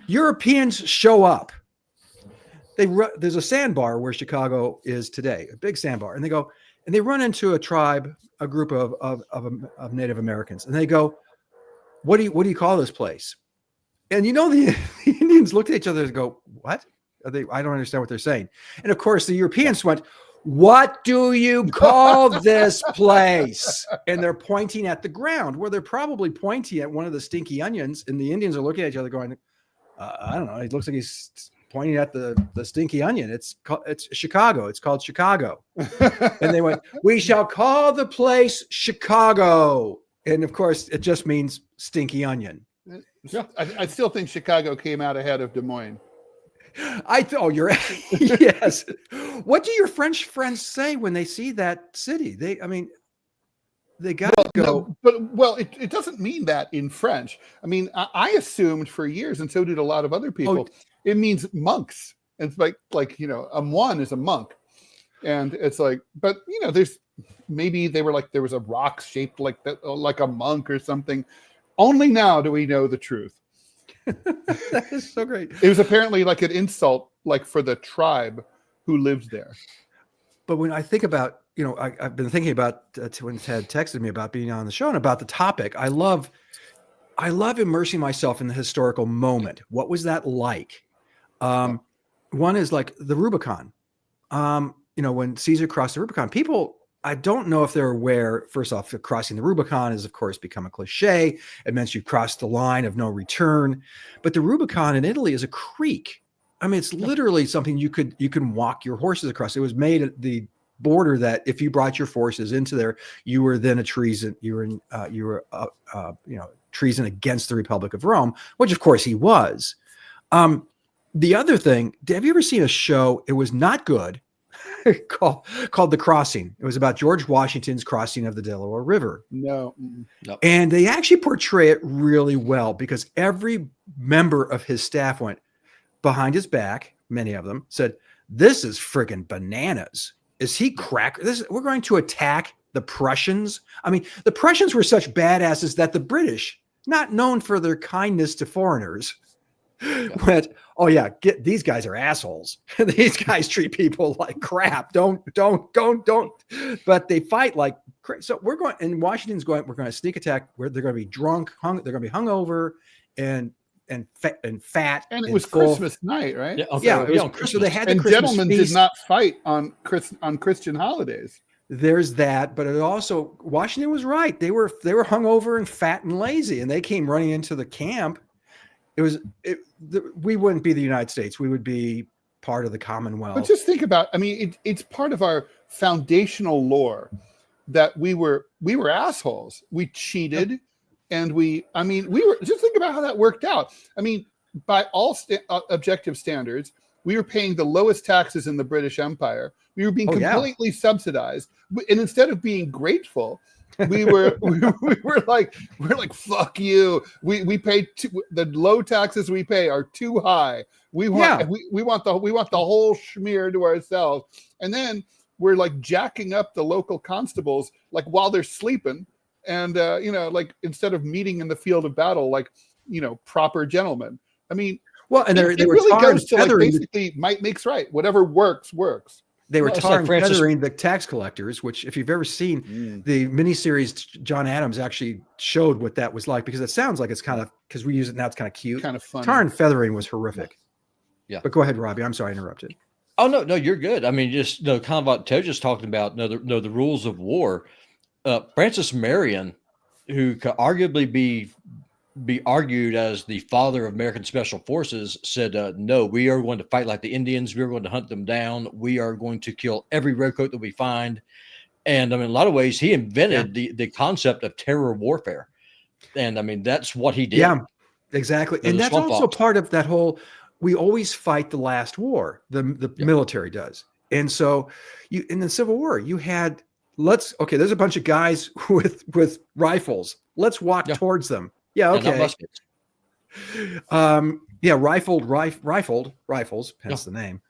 Europeans show up. There's a sandbar where Chicago is today, a big sandbar, and they run into a group of Native Americans, and they go, what do you call this place? And the Indians looked at each other and go, what? I don't understand what they're saying. And of course, the Europeans went, what do you call this place? And they're pointing at the ground, where they're probably pointing at one of the stinky onions. And the Indians are looking at each other going, I don't know. It looks like he's pointing at the stinky onion. It's Chicago. It's called Chicago. And they went, we shall call the place Chicago. And of course, it just means stinky onion. Yeah, I still think Chicago came out ahead of Des Moines. You're yes. What do your French friends say when they see that city? They got to go. No, it doesn't mean that in French. I mean, I assumed for years, and so did a lot of other people, it means monks. It's like a moine is a monk, and it's like, but there's maybe they were like there was a rock shaped like that, like a monk or something. Only now do we know the truth. That is so great. It was apparently like an insult, like for the tribe who lived there. But when I think about, I've been thinking about when Ted texted me about being on the show and about the topic. I love immersing myself in the historical moment. What was that like? One is like the Rubicon. When Caesar crossed the Rubicon, people, I don't know if they're aware, first off, that crossing the Rubicon has, of course, become a cliche. It means you crossed the line of no return. But the Rubicon in Italy is a creek. I mean, it's literally something you can walk your horses across. It was made at the border that if you brought your forces into there, you were then a treason. You were treason against the Republic of Rome, which of course he was. The other thing, have you ever seen a show? It was not good. called The Crossing. It was about George Washington's crossing of the Delaware River. No. And they actually portray it really well because every member of his staff went behind his back. Many of them said, "This is friggin' bananas. Is he crack? We're going to attack the Prussians." I mean, the Prussians were such badasses that the British, not known for their kindness to foreigners, went, "Oh yeah, these guys are assholes. These guys treat people like crap. Don't." But they fight like crazy. So we're going, and Washington's going. We're going to sneak attack. Where they're going to be drunk, they're going to be hungover, and fat. And it was Christmas night, right? Yeah, okay. Yeah, it was, so they had the and Christmas gentlemen feast. did not fight on Christian holidays. There's that, but it also Washington was right. They were hungover and fat and lazy, and they came running into the camp. We wouldn't be the United States. We would be part of the Commonwealth. But just think about, I mean, it's part of our foundational lore that we were assholes. We cheated, and we were. Just think about how that worked out. I mean, by all objective standards, we were paying the lowest taxes in the British Empire. We were being completely subsidized, and instead of being grateful, we were like fuck you. We pay the low taxes we pay are too high. We want the whole schmear to ourselves, and then we're like jacking up the local constables like while they're sleeping, and like instead of meeting in the field of battle like proper gentlemen. I mean, well, and it were really goes to like feathering basically might makes right. Whatever works. They were tarring like feathering the tax collectors, which if you've ever seen the miniseries, John Adams actually showed what that was like, because it sounds like it's kind of, because we use it now, it's kind of cute. Kind of fun. Tar and feathering was horrific. Yeah. But go ahead, Robbie. I'm sorry I interrupted. Oh, no, you're good. I mean, just kind of what Ted just talking about, the rules of war. Francis Marion, who could arguably be argued as the father of American Special Forces, said, no, we are going to fight like the Indians. We are going to hunt them down. We are going to kill every redcoat that we find. And I mean, in a lot of ways, he invented the concept of terror warfare. And I mean, that's what he did. Yeah, exactly. And that's also part of that whole, we always fight the last war. The military does. And so in the Civil War, you had, there's a bunch of guys with rifles. Let's walk towards them. Yeah, okay. Rifled rifles, hence the name.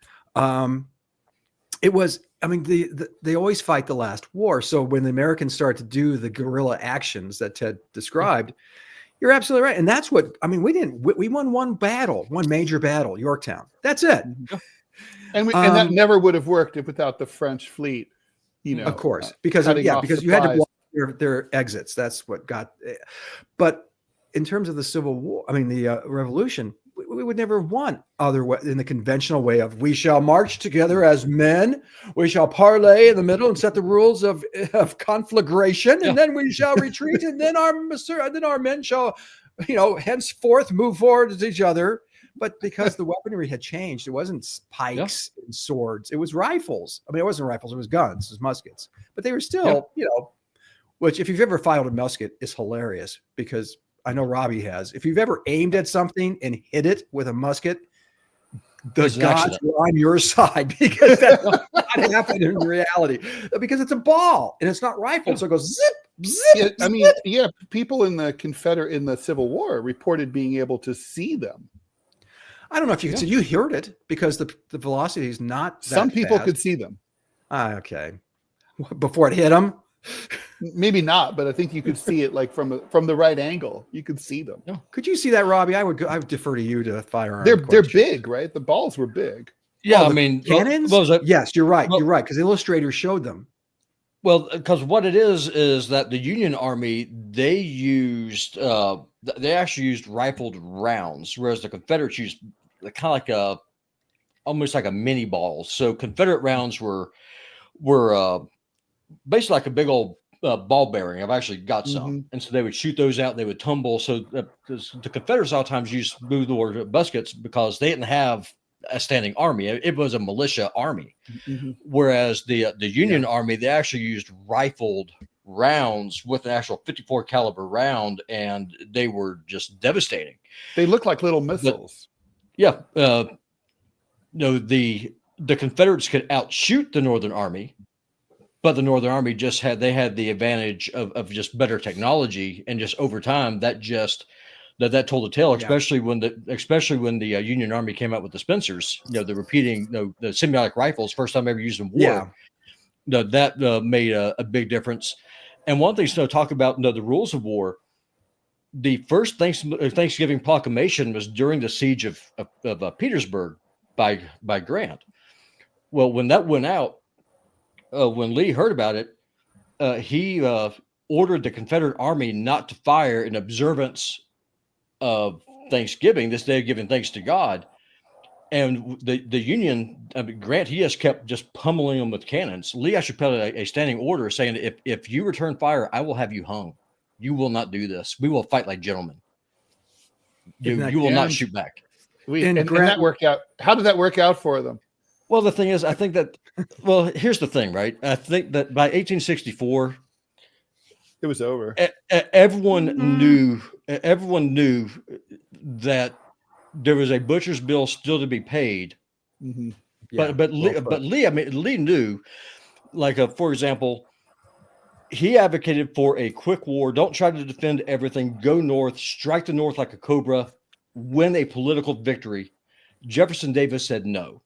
It was, I mean, they always fight the last war. So when the Americans start to do the guerrilla actions that Ted described, you're absolutely right. And that's what, I mean, we won one major battle, Yorktown. That's it. And that never would have worked without the French fleet, of course, because you had to block their exits. That's what got, but in terms of the Civil War, I mean, the Revolution, we would never have won in the conventional way of, we shall march together as men, we shall parley in the middle and set the rules of conflagration, and then we shall retreat, and then our men shall, henceforth move forward to each other. But because the weaponry had changed, it wasn't pikes and swords, it was rifles. I mean, it wasn't rifles, it was guns, it was muskets. But they were still, which if you've ever fired a musket, is hilarious, because I know Robbie has. If you've ever aimed at something and hit it with a musket, the gods were on your side, because that's not happened in reality. Because it's a ball and it's not rifled, so it goes zip, zip. I mean, people in the Civil War reported being able to see them. I don't know if you could see. You heard it because the velocity is not. Some people fast. Could see them. Okay, before it hit them. Maybe not, but I think you could see it like from the right angle. You could see them. Could you see that, Robbie? I would defer to you to firearm. They're big, right? The balls were big. Yeah, I mean, cannons. Yes, you're right. You're right, because the illustrator showed them. Well, because what it is that the Union Army, they actually used rifled rounds, whereas the Confederates used kind of like almost like a mini ball. So Confederate rounds were basically like a big old ball bearing. I've actually got some. And so they would shoot those out. They would tumble. So the Confederates a lot of times used move the word muskets because they didn't have a standing army. It was a militia army. Mhm. Whereas the Union Army, they actually used rifled rounds with an actual 54 caliber round, and they were just devastating. They look like little missiles. The Confederates could outshoot the Northern Army, but the Northern Army had the advantage of just better technology, and just over time that told the tale. Especially when the Union Army came out with the Spencers, the repeating, the semiotic rifles, first time ever used in war. That made a big difference. And one thing to talk about, the rules of war. The first Thanksgiving proclamation was during the siege of Petersburg by Grant. Well, when that went out, when Lee heard about it, he ordered the Confederate Army not to fire in observance of Thanksgiving, this day of giving thanks to God. And the Union, Grant, he just kept pummeling them with cannons. Lee actually put a standing order saying, if you return fire, I will have you hung. You will not do this. We will fight like gentlemen. You will not shoot back. And that worked out. How did that work out for them? Well, the thing is, I think that, here's the thing, right? I think that by 1864, it was over. Everyone knew that there was a butcher's bill still to be paid. Mm-hmm. But Lee knew, for example, he advocated for a quick war. Don't try to defend everything. Go north, strike the North like a cobra, win a political victory. Jefferson Davis said no.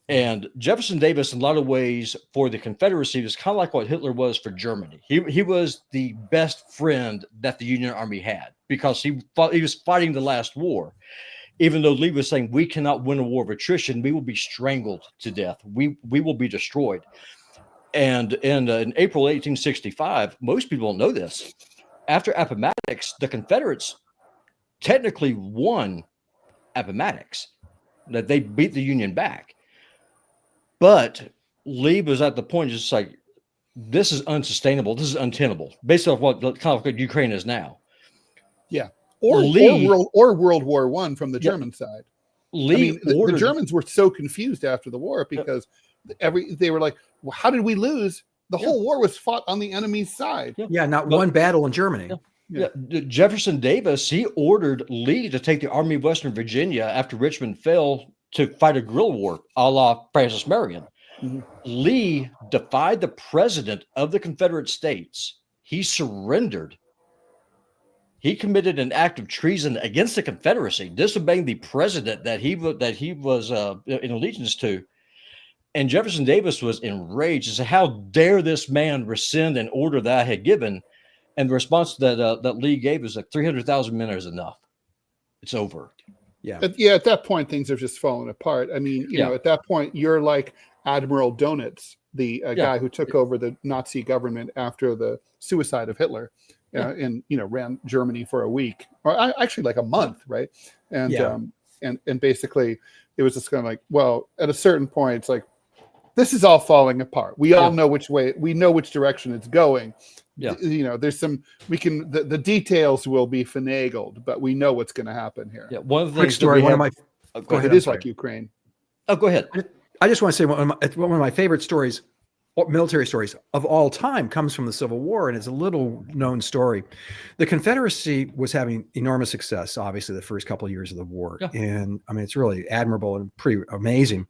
And Jefferson Davis, in a lot of ways, for the Confederacy, was kind of like what Hitler was for Germany. He was the best friend that the Union Army had, because he was fighting the last war. Even though Lee was saying, we cannot win a war of attrition, we will be strangled to death. We will be destroyed. And in April 1865, most people don't know this. After Appomattox, the Confederates technically won Appomattox. That they beat the Union back. But Lee was at the point just like, this is unsustainable. This is untenable, based on what Ukraine is now. Yeah. Or World War I from the German side. The Germans were so confused after the war because they were like, well, how did we lose? The whole war was fought on the enemy's side. Not one battle in Germany. Jefferson Davis, he ordered Lee to take the Army of Western Virginia after Richmond fell to fight a guerrilla war, a la Francis Marion. Mm-hmm. Lee defied the president of the Confederate States. He surrendered. He committed an act of treason against the Confederacy, disobeying the president that he was in allegiance to. And Jefferson Davis was enraged and said, "How dare this man rescind an order that I had given?" And the response that Lee gave was like 300,000 men is enough. It's over. At that point, things are just falling apart. I mean, you know, at that point, you're like Admiral Donitz, the guy who took over the Nazi government after the suicide of Hitler, and ran Germany for a week, or actually like a month, right? And and basically, it was just kind of like, well, at a certain point, it's like, this is all falling apart. We all know which way. We know which direction it's going. There's some. The details will be finagled, but we know what's going to happen here. One of the things story. One of my. Go ahead. It is like Ukraine. Oh, go ahead. I just want to say one of my favorite stories, military stories of all time, comes from the Civil War, and it's a little known story. The Confederacy was having enormous success, obviously, the first couple of years of the war. And I mean, it's really admirable and pretty amazing.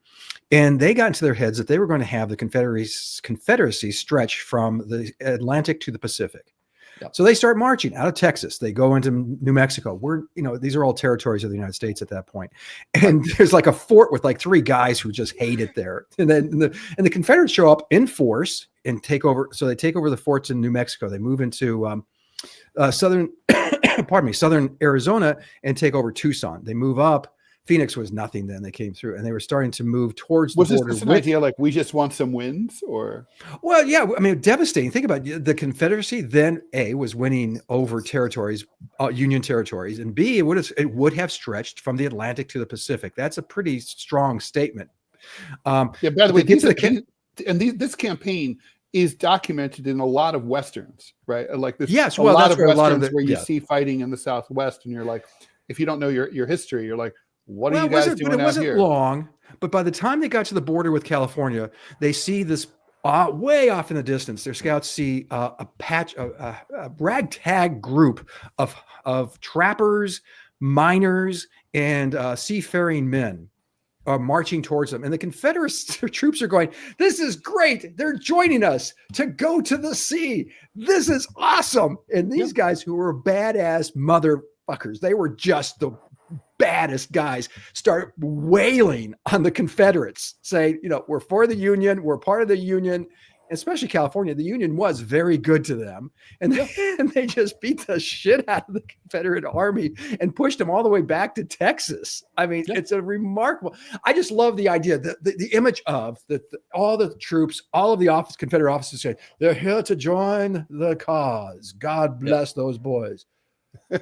And they got into their heads that they were going to have the Confederacy stretch from the Atlantic to the Pacific. So they start marching out of Texas. They go into New Mexico. These are all territories of the United States at that point. And there's like a fort with like 3 guys who just hate it there. And then the Confederates show up in force and take over. So they take over the forts in New Mexico. They move into southern Arizona and take over Tucson. They move up. Phoenix was nothing then. They came through and they were starting to move towards the border. Was this an idea like we just want some wins, or? Well, yeah. I mean, devastating. Think about it. The Confederacy then was winning over territories, Union territories, and B, it would have stretched from the Atlantic to the Pacific. That's a pretty strong statement. By the way, this campaign is documented in a lot of Westerns, right? Like this. Yes. A lot of Westerns where you see fighting in the Southwest, and you're like, if you don't know your history, you're like, what are you guys doing out here? Long. But by the time they got to the border with California, they see this way off in the distance. Their scouts see a ragtag group of trappers, miners, and seafaring men are marching towards them. And the Confederate troops are going, "This is great. They're joining us to go to the sea. This is awesome." And these guys who were badass motherfuckers, they were just the baddest guys, start wailing on the Confederates, saying, "We're for the Union. We're part of the Union." Especially California, the Union was very good to them. And they just beat the shit out of the Confederate Army and pushed them all the way back to Texas. I mean, it's a remarkable, I just love the idea, the image of all the troops, all of the Confederate officers say, "They're here to join the cause. God bless those boys."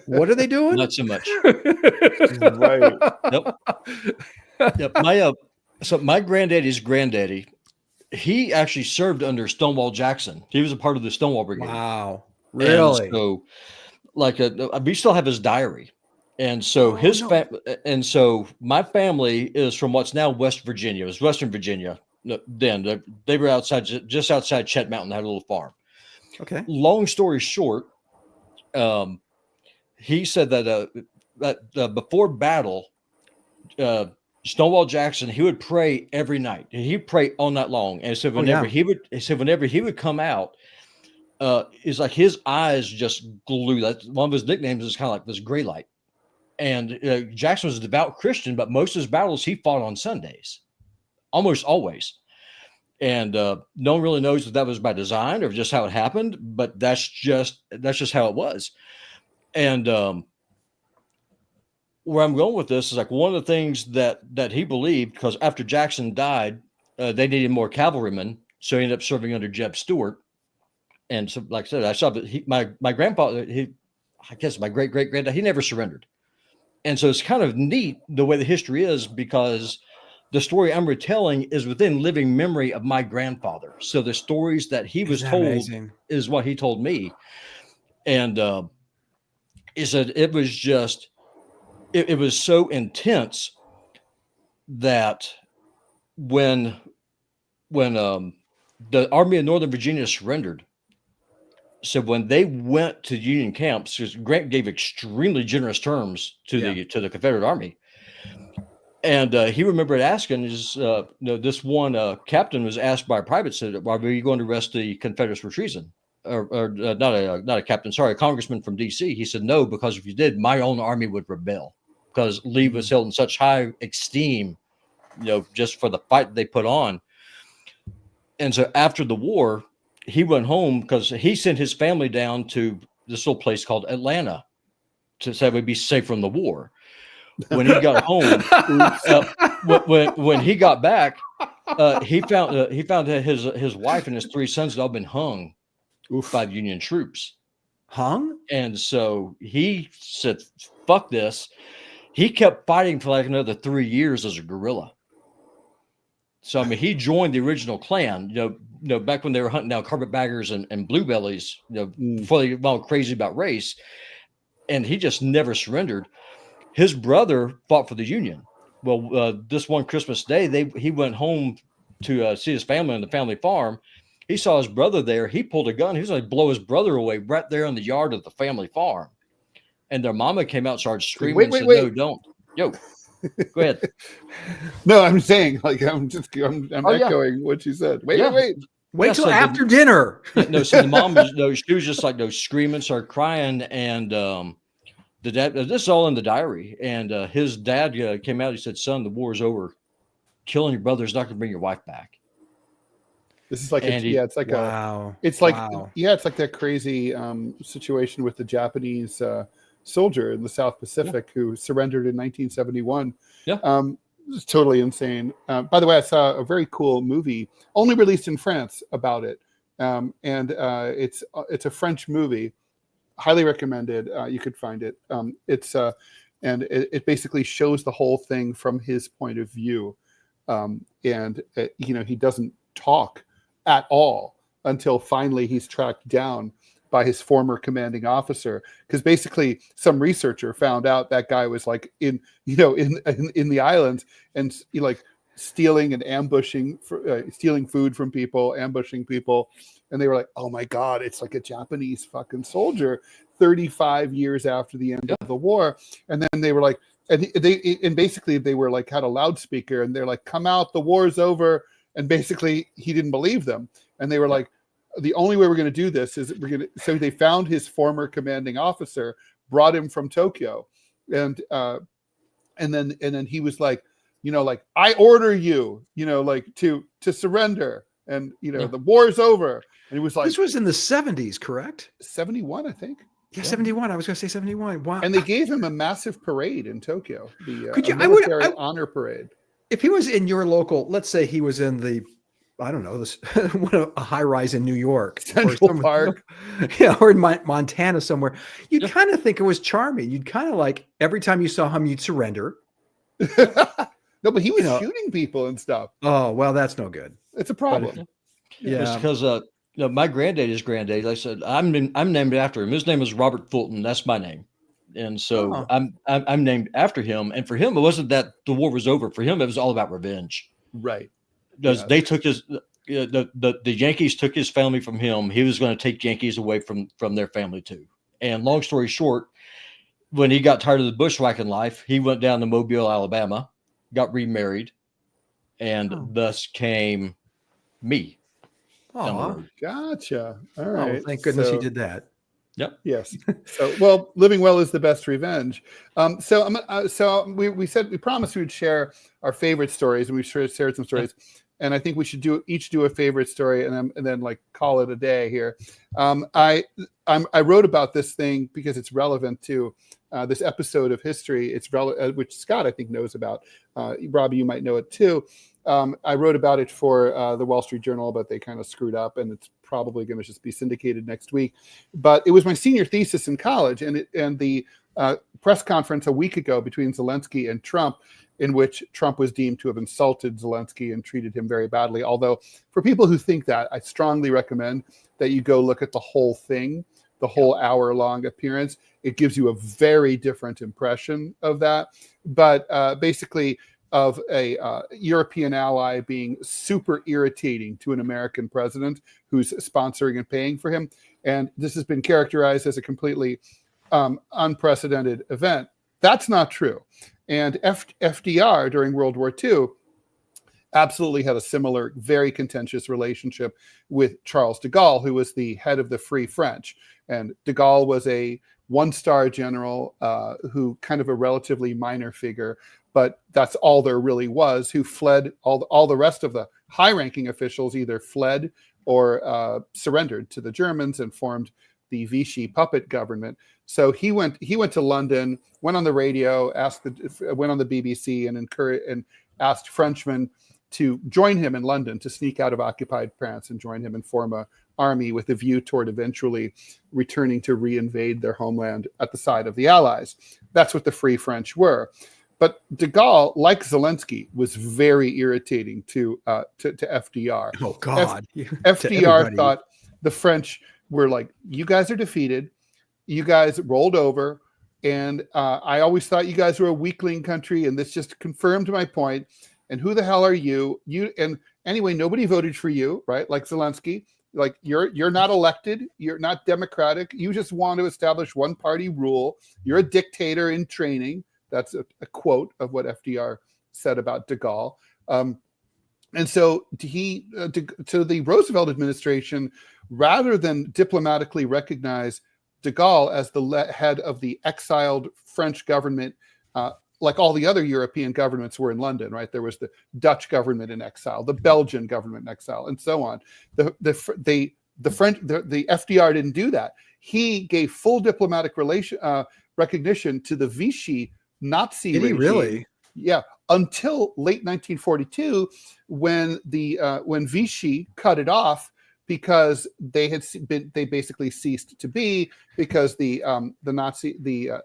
What are they doing? Not so much. Right. Yep. My granddaddy's granddaddy, he actually served under Stonewall Jackson. He was a part of the Stonewall Brigade. Wow. Really? And so, we still have his diary. And so my family is from what's now West Virginia. It was Western Virginia. Then they were just outside Chet Mountain, had a little farm. Okay. Long story short, he said that before battle, Stonewall Jackson, he would pray every night, and he'd pray all night long. And so whenever he would come out, it's like his eyes just glue. That's one of his nicknames is kind of like this gray light. And Jackson was a devout Christian, but most of his battles he fought on Sundays, almost always. And no one really knows if that was by design or just how it happened, but that's just how it was. And where I'm going with this is like one of the things that he believed, because after Jackson died, they needed more cavalrymen, so he ended up serving under Jeb Stuart. And so, like I said, I saw that my grandfather, I guess my great granddad, he never surrendered. And so it's kind of neat the way the history is, because the story I'm retelling is within living memory of my grandfather. So the stories that he was told is what he told me. And is that it was just, it was so intense that when the Army of Northern Virginia surrendered, so when they went to Union camps, because Grant gave extremely generous terms to the Confederate Army, and he remembered asking, this one captain was asked by a private, said, "Why were you going to arrest the Confederates for treason?" Or not a captain, sorry, a congressman from D.C. He said, "No, because if you did, my own army would rebel, because Lee was held in such high esteem, just for the fight they put on." And so after the war, he went home because he sent his family down to this little place called Atlanta to say we'd be safe from the war. When he got home, when he got back, he found that his wife and his 3 sons had all been hung by the Union troops. Hung? And so he said, "Fuck this." He kept fighting for like another 3 years as a guerrilla. So, I mean, he joined the original Klan, back when they were hunting down carpetbaggers and bluebellies, before they got crazy about race. And he just never surrendered. His brother fought for the Union. Well, this one Christmas Day, he went home to see his family on the family farm. He saw his brother there. He pulled a gun. He was going to blow his brother away right there in the yard of the family farm. And their mama came out and started screaming and said, "No, don't." Yo, go ahead. No, I'm saying, like, I'm echoing what you said. Wait till after dinner. No, so the mom she was just like screaming, started crying, and the dad. This is all in the diary. And his dad came out. He said, "Son, the war is over. Killing your brother is not going to bring your wife back." This is like it's like that crazy situation with the Japanese soldier in the South Pacific who surrendered in 1971. It's totally insane. By the way, I saw a very cool movie only released in France about it, and it's a French movie, highly recommended. You could find it. It basically shows the whole thing from his point of view, he doesn't talk at all until finally he's tracked down by his former commanding officer, because basically some researcher found out that guy was like in the islands, and stealing and ambushing, stealing food from people, ambushing people. And they were like, oh my God, it's like a Japanese fucking soldier 35 years after the end of the war. And then they were like, and basically they were like, had a loudspeaker and they're like, come out, the war's over. And basically he didn't believe them. And they were like, the only way we're going to do this is so they found his former commanding officer, brought him from Tokyo. And then he was like, like, I order you, like to surrender. And, the war's over. And he was like, this was in the 70s, correct? 71, I think. Yeah, 71. I was going to say 71. Wow. And they gave him a massive parade in Tokyo, the military honor parade. If he was in your local, let's say he was in the, I don't know, this a high rise in New York, Central Park, or in Montana somewhere, you'd kind of think it was charming. You'd kind of like every time you saw him, you'd surrender. No, but he was shooting people and stuff. Oh well, that's no good. It's a problem. It's because my granddad's granddad, like I said, I'm named after him. His name is Robert Fulton. That's my name. And so I'm named after him. And for him, it wasn't that the war was over. For him, it was all about revenge. Right. Because they took the Yankees took his family from him. He was going to take Yankees away from their family too. And long story short, when he got tired of the bushwhacking life, he went down to Mobile, Alabama, got remarried, and thus came me. Oh, gotcha. All right. Thank goodness he did that. Yep. Yes. So, well, living well is the best revenge. So we promised we would share our favorite stories, and we shared some stories. And I think we should each do a favorite story, and then like call it a day here. I wrote about this thing because it's relevant to this episode of history. It's which Scott I think knows about. Robbie, you might know it too. I wrote about it for the Wall Street Journal, but they kind of screwed up, and it's probably going to just be syndicated next week. But it was my senior thesis in college, and the press conference a week ago between Zelensky and Trump, in which Trump was deemed to have insulted Zelensky and treated him very badly. Although for people who think that, I strongly recommend that you go look at the whole thing, the whole hour-long appearance. It gives you a very different impression of that. But basically, of a European ally being super irritating to an American president who's sponsoring and paying for him. And this has been characterized as a completely unprecedented event. That's not true. And FDR during World War II absolutely had a similar, very contentious relationship with Charles de Gaulle, who was the head of the Free French. And de Gaulle was a one-star general who kind of a relatively minor figure, but that's all there really was, who fled. All the rest of the high-ranking officials either fled or surrendered to the Germans and formed the Vichy puppet government. So he went to London, went on the radio, went on the BBC and asked Frenchmen to join him in London, to sneak out of occupied France and join him and form an army with a view toward eventually returning to reinvade their homeland at the side of the Allies. That's what the Free French were. But de Gaulle, like Zelensky, was very irritating to FDR. Oh God! FDR thought the French were like, you guys are defeated. You guys rolled over. And I always thought you guys were a weakling country. And this just confirmed my point. And who the hell are you? And anyway, nobody voted for you, right? Like Zelensky, like you're not elected. You're not democratic. You just want to establish one party rule. You're a dictator in training. That's a quote of what FDR said about de Gaulle. And so to the Roosevelt administration, rather than diplomatically recognize de Gaulle as the head of the exiled French government, like all the other European governments were in London, right? There was the Dutch government in exile, the Belgian government in exile, and so on. The FDR didn't do that. He gave full diplomatic recognition to the Vichy Nazi regime. Did he really? Yeah, until late 1942, when Vichy cut it off because they basically ceased to be, because the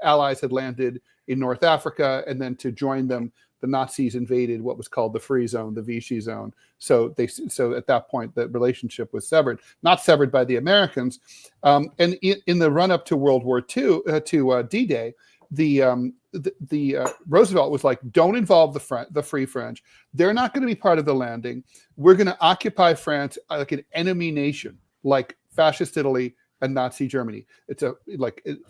Allies had landed in North Africa, and then to join them, the Nazis invaded what was called the Free Zone, the Vichy Zone. So at that point, the relationship was severed, not severed by the Americans. And in the run up to World War II, to D-Day, Roosevelt was like, don't involve the Free French. They're not going to be part of the landing. We're going to occupy France like an enemy nation, like fascist Italy and Nazi Germany. It's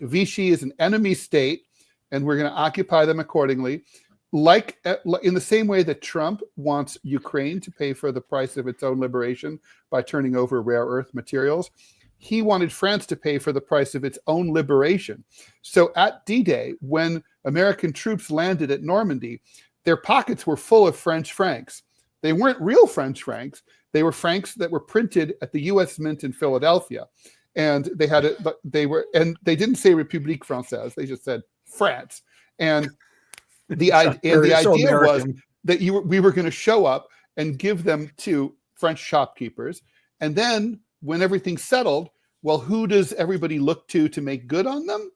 Vichy is an enemy state, and we're going to occupy them accordingly. Like in the same way that Trump wants Ukraine to pay for the price of its own liberation by turning over rare earth materials, he wanted France to pay for the price of its own liberation. So at D-Day, when American troops landed at Normandy, their pockets were full of French francs. They weren't real French francs. They were francs that were printed at the U.S. Mint in Philadelphia. And they didn't say République Française. They just said France. And the idea was that we were going to show up and give them to French shopkeepers. And then when everything's settled, well, who does everybody look to make good on them?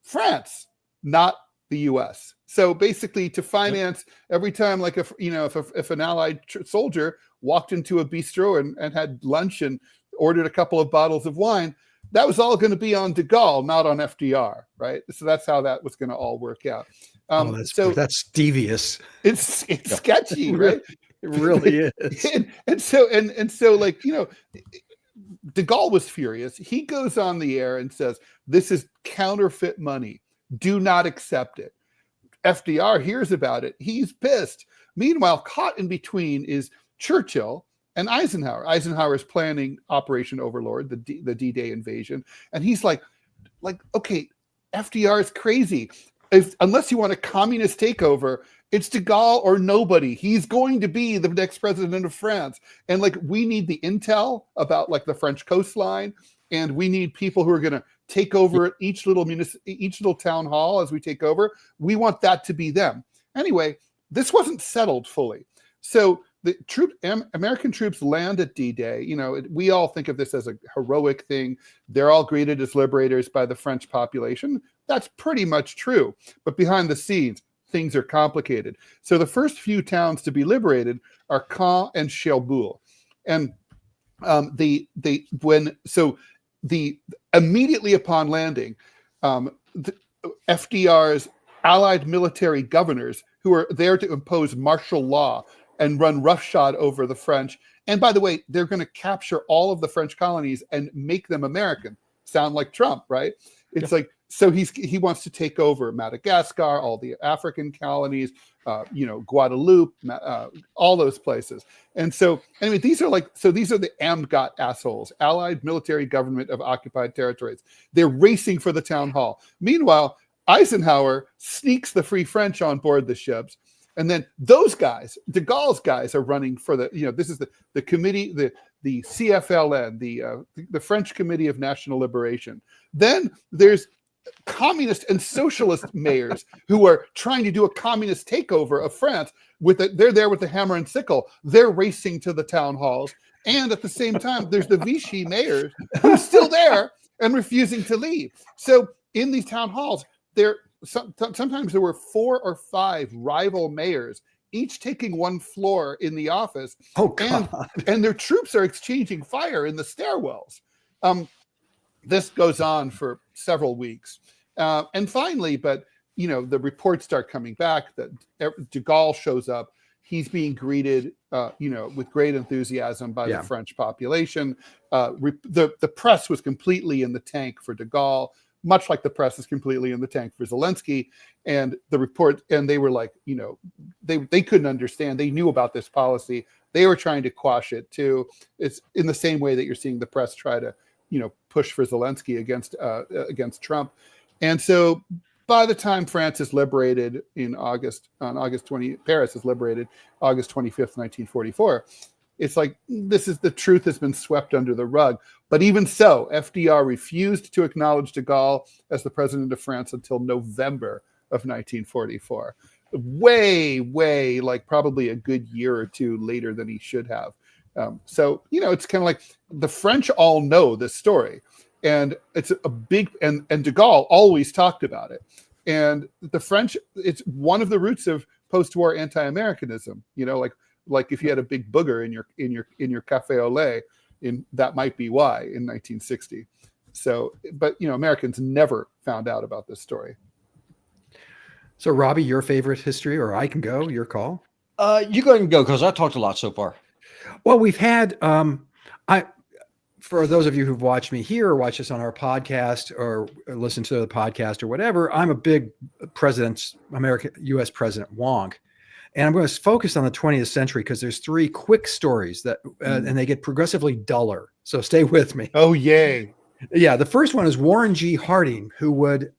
France, not the U.S. So basically, to finance every time, like if an Allied soldier walked into a bistro and had lunch and ordered a couple of bottles of wine, that was all going to be on de Gaulle, not on FDR, right? So that's how that was going to all work out. That's devious. It's sketchy, right? It really is. and so de Gaulle was furious. He goes on the air and says, "This is counterfeit money. Do not accept it." FDR hears about it. He's pissed. Meanwhile, caught in between is Churchill and Eisenhower. Eisenhower is planning Operation Overlord, the D-Day invasion, and he's like, okay, FDR is crazy. Unless you want a communist takeover, it's de Gaulle or nobody. He's going to be the next president of France. And we need the intel about the French coastline, and we need people who are going to take over each little town hall as we take over. We want that to be them. Anyway, this wasn't settled fully. So the American troops land at D-Day. We all think of this as a heroic thing. They're all greeted as liberators by the French population. That's pretty much true. But behind the scenes, things are complicated. So the first few towns to be liberated are Caen and Cherbourg. And immediately upon landing, FDR's allied military governors, who are there to impose martial law and run roughshod over the French. And by the way, they're going to capture all of the French colonies and make them American. Sound like Trump, right? It's so he wants to take over Madagascar, all the African colonies, Guadeloupe, all those places. And so anyway, these are the AMGOT assholes, Allied Military Government of Occupied Territories. They're racing for the town hall. Meanwhile, Eisenhower sneaks the Free French on board the ships. And then those guys, de Gaulle's guys, are running for this is the committee, the CFLN, the French Committee of National Liberation. Then there's communist and socialist mayors who are trying to do a communist takeover of France. They're there with the hammer and sickle. They're racing to the town halls. And at the same time, there's the Vichy mayors who's still there and refusing to leave. So in these town halls, sometimes there were 4 or 5 rival mayors, each taking one floor in the office. Oh, God. And their troops are exchanging fire in the stairwells. This goes on for several weeks. And finally, the reports start coming back that de Gaulle shows up. He's being greeted, with great enthusiasm by the French population. The press was completely in the tank for de Gaulle, much like the press is completely in the tank for Zelensky. And they were like, they couldn't understand. They knew about this policy. They were trying to quash it too. It's in the same way that you're seeing the press try to, push for Zelensky against Trump. And so by the time France is liberated Paris is liberated August 25th, 1944, it's like the truth has been swept under the rug. But even so, FDR refused to acknowledge de Gaulle as the president of France until November of 1944. Way, probably a good year or two later than he should have. It's kind of like the French all know this story, and it's a big, and de Gaulle always talked about it. And the French, it's one of the roots of post-war anti-Americanism, like if you had a big booger in your cafe au lait, that might be why in 1960. So, but Americans never found out about this story. So, Robbie, your favorite history, or I can go, your call. You go ahead and go because I talked a lot so far. Well, we've had, for those of you who've watched me here or watched us on our podcast or listen to the podcast or whatever, I'm a big U.S. President wonk. And I'm going to focus on the 20th century because there's 3 quick stories that, and they get progressively duller. So stay with me. Oh, yay. Yeah. The first one is Warren G. Harding, who would,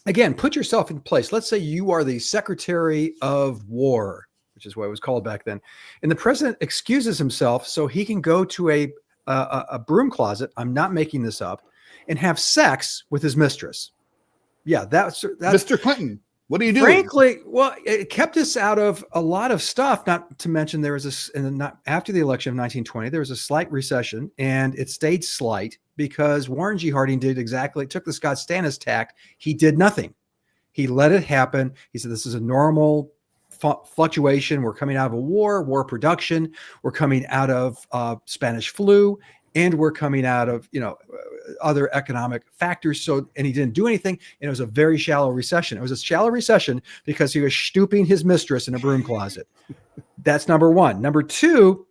again, put yourself in place. Let's say you are the Secretary of War, which is what it was called back then. And the president excuses himself so he can go to a broom closet. I'm not making this up, and have sex with his mistress. Yeah. That's Mr. Clinton. What are you doing? Frankly, well, it kept us out of a lot of stuff. Not to mention there was after the election of 1920, there was a slight recession, and it stayed slight because Warren G. Harding took the Scott Stantis tack. He did nothing. He let it happen. He said, this is a normal fluctuation. We're coming out of a war production. We're coming out of Spanish flu, and we're coming out of, other economic factors. So, and he didn't do anything. And it was a very shallow recession. It was a shallow recession because he was stooping his mistress in a broom closet. That's number one. Number two,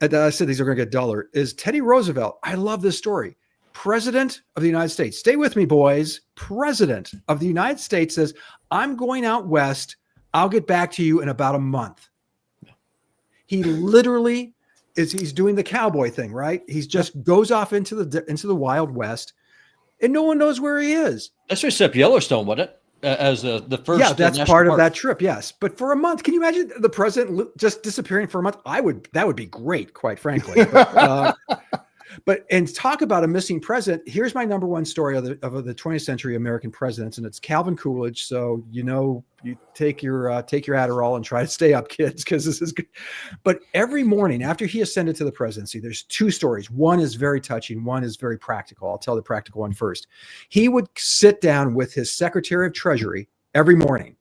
I said these are going to get duller, is Teddy Roosevelt. I love this story. President of the United States. Stay with me, boys. President of the United States says, I'm going out west. I'll get back to you in about a month. He literally he's doing the cowboy thing, right? He's just goes off into the Wild West, and no one knows where he is. That's just up Yellowstone, wasn't it? As the first. Yeah, that's part of that trip. Yes, but for a month, can you imagine the president just disappearing for a month? That would be great, quite frankly. But and talk about a missing president. Here's my number one story of the 20th century American presidents, and it's Calvin Coolidge. So you take your Adderall and try to stay up, kids, because this is good. But every morning after he ascended to the presidency, there's 2 stories. One is very touching. One is very practical. I'll tell the practical one first. He would sit down with his Secretary of Treasury every morning,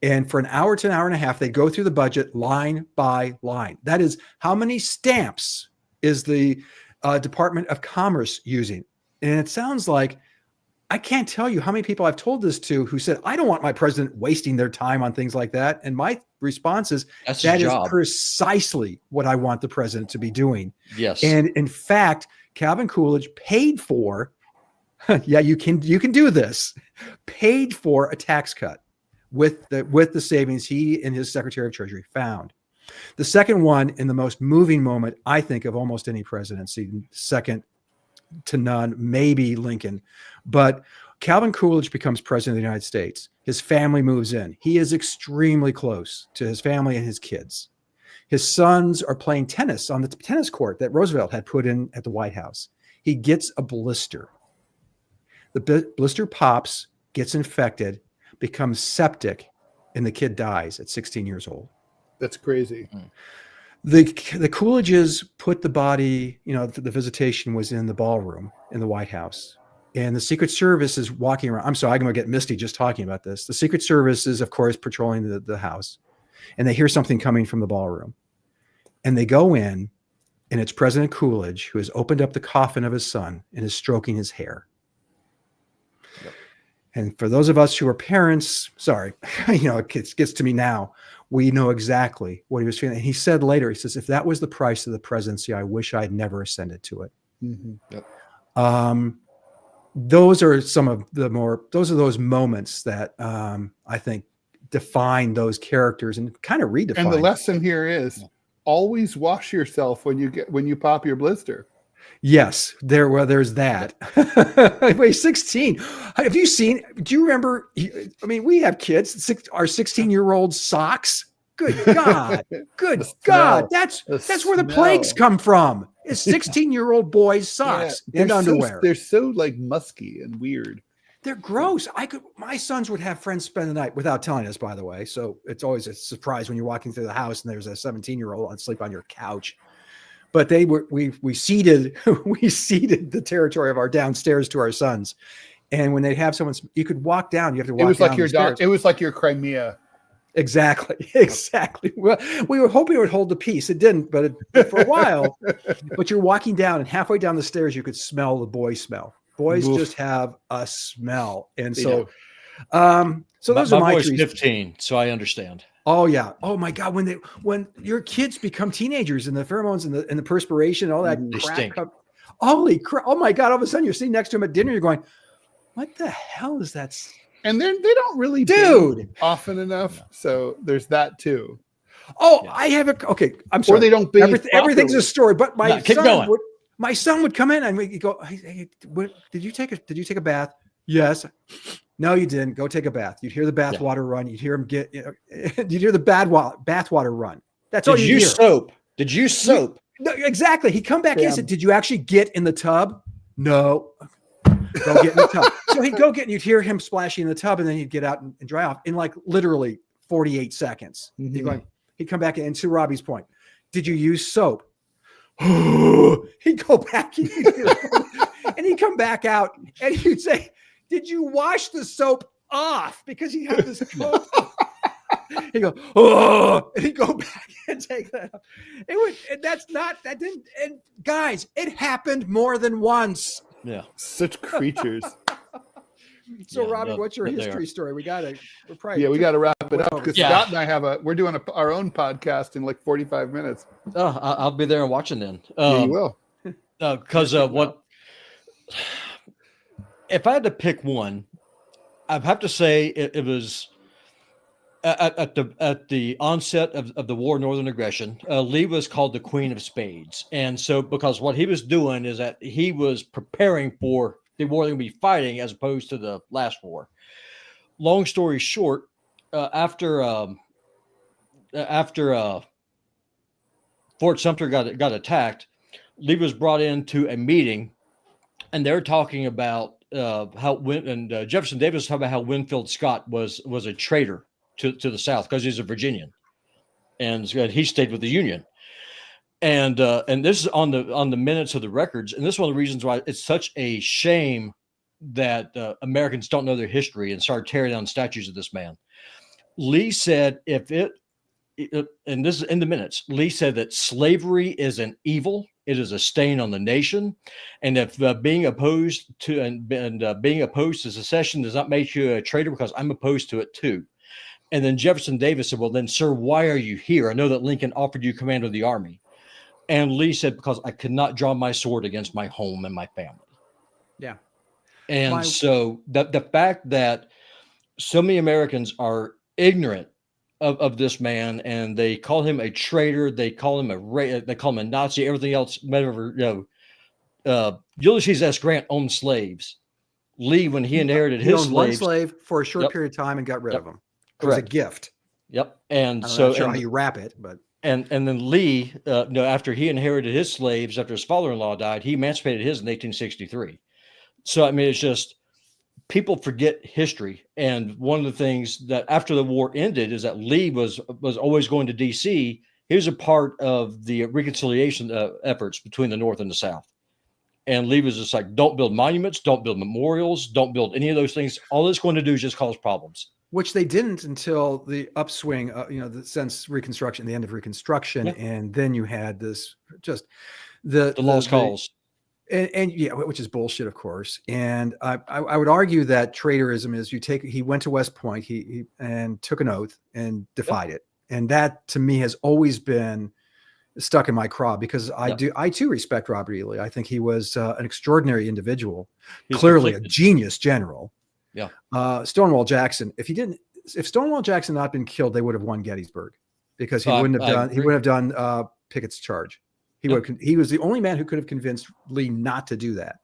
and for an hour to an hour and a half, they go through the budget line by line. That is, how many stamps is the Department of Commerce using? And it sounds like, I can't tell you how many people I've told this to who said, I don't want my president wasting their time on things like that. And my response is, that is precisely what I want the president to be doing. Yes. And in fact, Calvin Coolidge paid for, yeah, you can do this, paid for a tax cut with the savings he and his Secretary of Treasury found. The second one, in the most moving moment, I think, of almost any presidency, second to none, maybe Lincoln, but Calvin Coolidge becomes president of the United States. His family moves in. He is extremely close to his family and his kids. His sons are playing tennis on the tennis court that Roosevelt had put in at the White House. He gets a blister. The blister pops, gets infected, becomes septic, and the kid dies at 16 years old. That's crazy. The Coolidges put the body, the visitation was in the ballroom in the White House, and the Secret Service is walking around. I'm sorry, I'm going to get misty just talking about this. The Secret Service is, of course, patrolling the house, and they hear something coming from the ballroom, and they go in, and it's President Coolidge, who has opened up the coffin of his son and is stroking his hair. Yep. And for those of us who are parents, sorry, it gets to me now. We know exactly what he was feeling. And he said later, he says, if that was the price of the presidency, I wish I'd never ascended to it. Mm-hmm. Yep. Those are those moments that I think define those characters and kind of redefine. And the lesson here is always wash yourself when you pop your blister. Yes, there's that. Wait, 16. Have you seen? Do you remember? I mean, we have kids. Our 16-year-old socks. Good God! Good God! That's where the plagues come from. It's 16-year-old boys' socks and underwear. They're so like musky and weird. They're gross. My sons would have friends spend the night without telling us, by the way. So it's always a surprise when you're walking through the house and there's a 17-year-old asleep on your couch. But we ceded the territory of our downstairs to our sons, and when they have someone, you could walk down. You have to walk. It was like your It was like your Crimea. Exactly. Well, we were hoping it would hold the peace. It didn't, but for a while. But you're walking down, and halfway down the stairs, you could smell the boy smell. Boys just have a smell, and so So those are my boy's trees. 15, so I understand. Oh yeah. Oh my God. When your kids become teenagers and the pheromones and the perspiration, all that They crap. stink. Holy crap. Oh my God. All of a sudden you're sitting next to him at dinner. You're going, what the hell is that? And they don't really Dude. bathe often enough. So there's that too. Oh, Yeah. I have okay. I'm sorry. Or they don't bathe Everything's a properly. story, but No, keep going. my son would come in and we'd go, hey, did you take a bath? Yes. No, you didn't. Go take a bath. You'd hear the bath water run. You'd hear him get, you'd hear the bath water run. That's all you hear. Soap? Did you soap? No, exactly. He'd come back in and said, did you actually get in the tub? No. Go get in the tub. So he'd go get, and you'd hear him splashing in the tub, and then he'd get out and dry off in like literally 48 seconds. Mm-hmm. He'd come back in, and to Robbie's point, did you use soap? He'd go back in, and he'd come back out, and he'd say, did you wash the soap off? Because he had this coat. He'd go, oh, and he'd go back and take that off. And guys, it happened more than once. Yeah. Such creatures. So, Yeah, Robbie, no, what's your they history are. story? We got to wrap it up because Yeah. Scott and I we're doing our own podcast in like 45 minutes. Oh, I'll be there and watching then. Yeah, you will. Because what if I had to pick one, I'd have to say it was at the onset of the war, Northern Aggression. Lee was called the Queen of Spades, and so because what he was doing is that he was preparing for the war they're going to be fighting, as opposed to the last war. Long story short, after Fort Sumter got attacked, Lee was brought into a meeting, and they're talking about Jefferson Davis was talking about how Winfield Scott was a traitor to the South because he's a Virginian, and he stayed with the Union. And this is on the minutes of the records, and this is one of the reasons why it's such a shame that Americans don't know their history and start tearing down statues of this man. Lee said, and this is in the minutes, Lee said that slavery is an evil. It is a stain on the nation. And if being opposed to secession does not make you a traitor, because I'm opposed to it too. And then Jefferson Davis said, well, then, sir, why are you here? I know that Lincoln offered you command of the army. And Lee said, because I could not draw my sword against my home and my family. Yeah. And so the fact that so many Americans are ignorant of this man, and they call him a traitor, they call him a Nazi, everything else, whatever. Ulysses S. Grant owned slaves. Lee, when he inherited his slaves, one slave for a short period of time and got rid of them. It was a gift. Yep. And I'm so not sure how you wrap it, but and then Lee, after he inherited his slaves, after his father-in-law died, he emancipated his in 1863. So I mean, it's just people forget history. And one of the things that after the war ended is that Lee was always going to D.C. He was a part of the reconciliation efforts between the North and the South. And Lee was just like, don't build monuments, don't build memorials, don't build any of those things. All it's going to do is just cause problems. Which they didn't until the upswing, since Reconstruction, the end of Reconstruction. Yeah. And then you had this just the lost cause. And yeah, which is bullshit, of course. And I would argue that traitorism is he went to West Point, he and took an oath and defied it. And that to me has always been stuck in my craw, because I too respect Robert E. Lee. I think he was an extraordinary individual, clearly a genius general. Yeah. Stonewall Jackson, if Stonewall Jackson had not been killed, they would have won Gettysburg, because he wouldn't have done Pickett's charge. He was the only man who could have convinced Lee not to do that.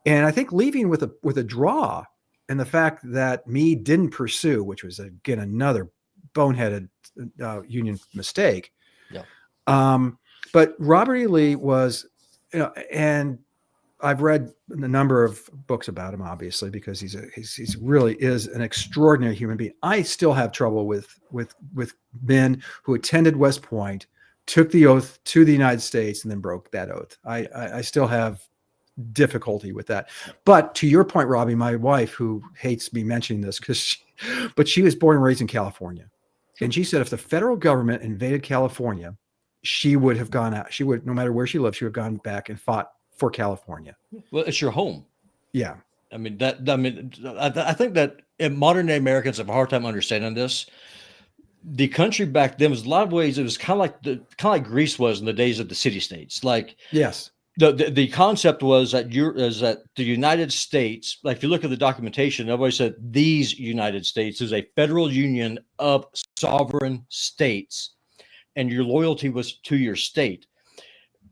And I think leaving with a draw, and the fact that Meade didn't pursue, which was again another boneheaded Union mistake. Yeah. But Robert E. Lee was, and I've read a number of books about him, obviously, because he's really is an extraordinary human being. I still have trouble with men who attended West Point, took the oath to the United States, and then broke that oath. I still have difficulty with that. But to your point, Robbie, my wife, who hates me mentioning this, but she was born and raised in California, and she said if the federal government invaded California, she would have gone out. She would, no matter where she lived, she would have gone back and fought for California. Well, it's your home. Yeah. I mean, I think that modern day Americans have a hard time understanding this. The country back then was a lot of ways, it was kind of like Greece was in the days of the city states. Like, Yes. The concept was that the United States, like if you look at the documentation, everybody said these United States is a federal union of sovereign states, and your loyalty was to your state.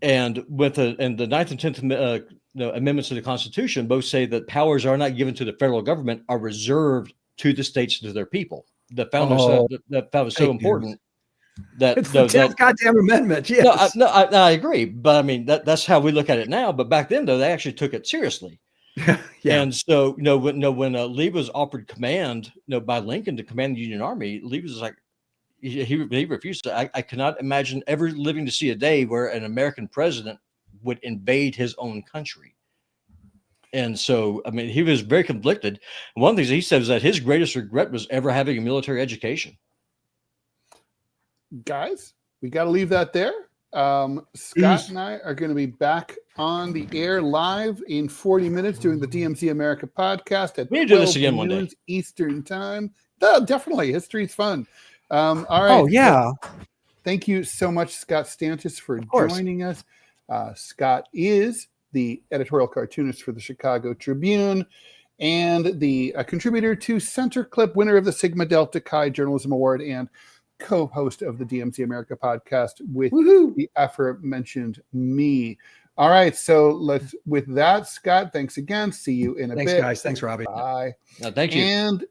And the 9th and 10th amendments to the Constitution both say that powers are not given to the federal government, are reserved to the states and to their people. The founders that was so important. That it's the 10th goddamn amendment. Yes. I agree, but I mean that's how we look at it now. But back then, though, they actually took it seriously. Yeah. And so, when Lee was offered command, by Lincoln to command the Union Army, Lee was like, he refused to. I cannot imagine ever living to see a day where an American president would invade his own country. And so, I mean, he was very conflicted. One of the things he said is that his greatest regret was ever having a military education. Guys, we got to leave that there. Scott and I are going to be back on the air live in 40 minutes doing the DMZ America podcast at we need to do this again one day. Eastern time. Definitely. History's fun. All right. Oh, yeah. Thank you so much, Scott Stantis, for joining us. Scott is the editorial cartoonist for the Chicago Tribune and the contributor to Center Clip, winner of the Sigma Delta Chi Journalism Award, and co-host of the DMZ America podcast with the aforementioned me. All right, so with that, Scott, thanks again. See you in a bit. Thanks, guys. Thanks, Robbie. Bye. No, thank you. And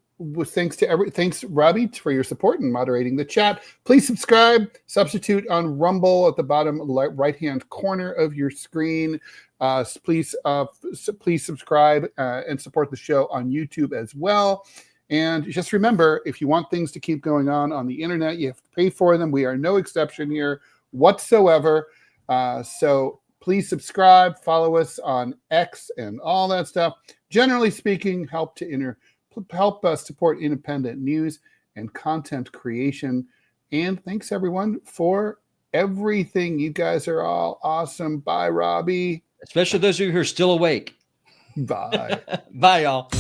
thanks, Robbie, for your support and moderating the chat. Please subscribe. Substitute on Rumble at the bottom right-hand corner of your screen. Please subscribe and support the show on YouTube as well. And just remember, if you want things to keep going on the internet, you have to pay for them. We are no exception here whatsoever. So please subscribe, follow us on X and all that stuff. Generally speaking, help us support independent news and content creation. And thanks, everyone, for everything. You guys are all awesome. Bye, Robbie. Especially those of you who are still awake. Bye. Bye, y'all.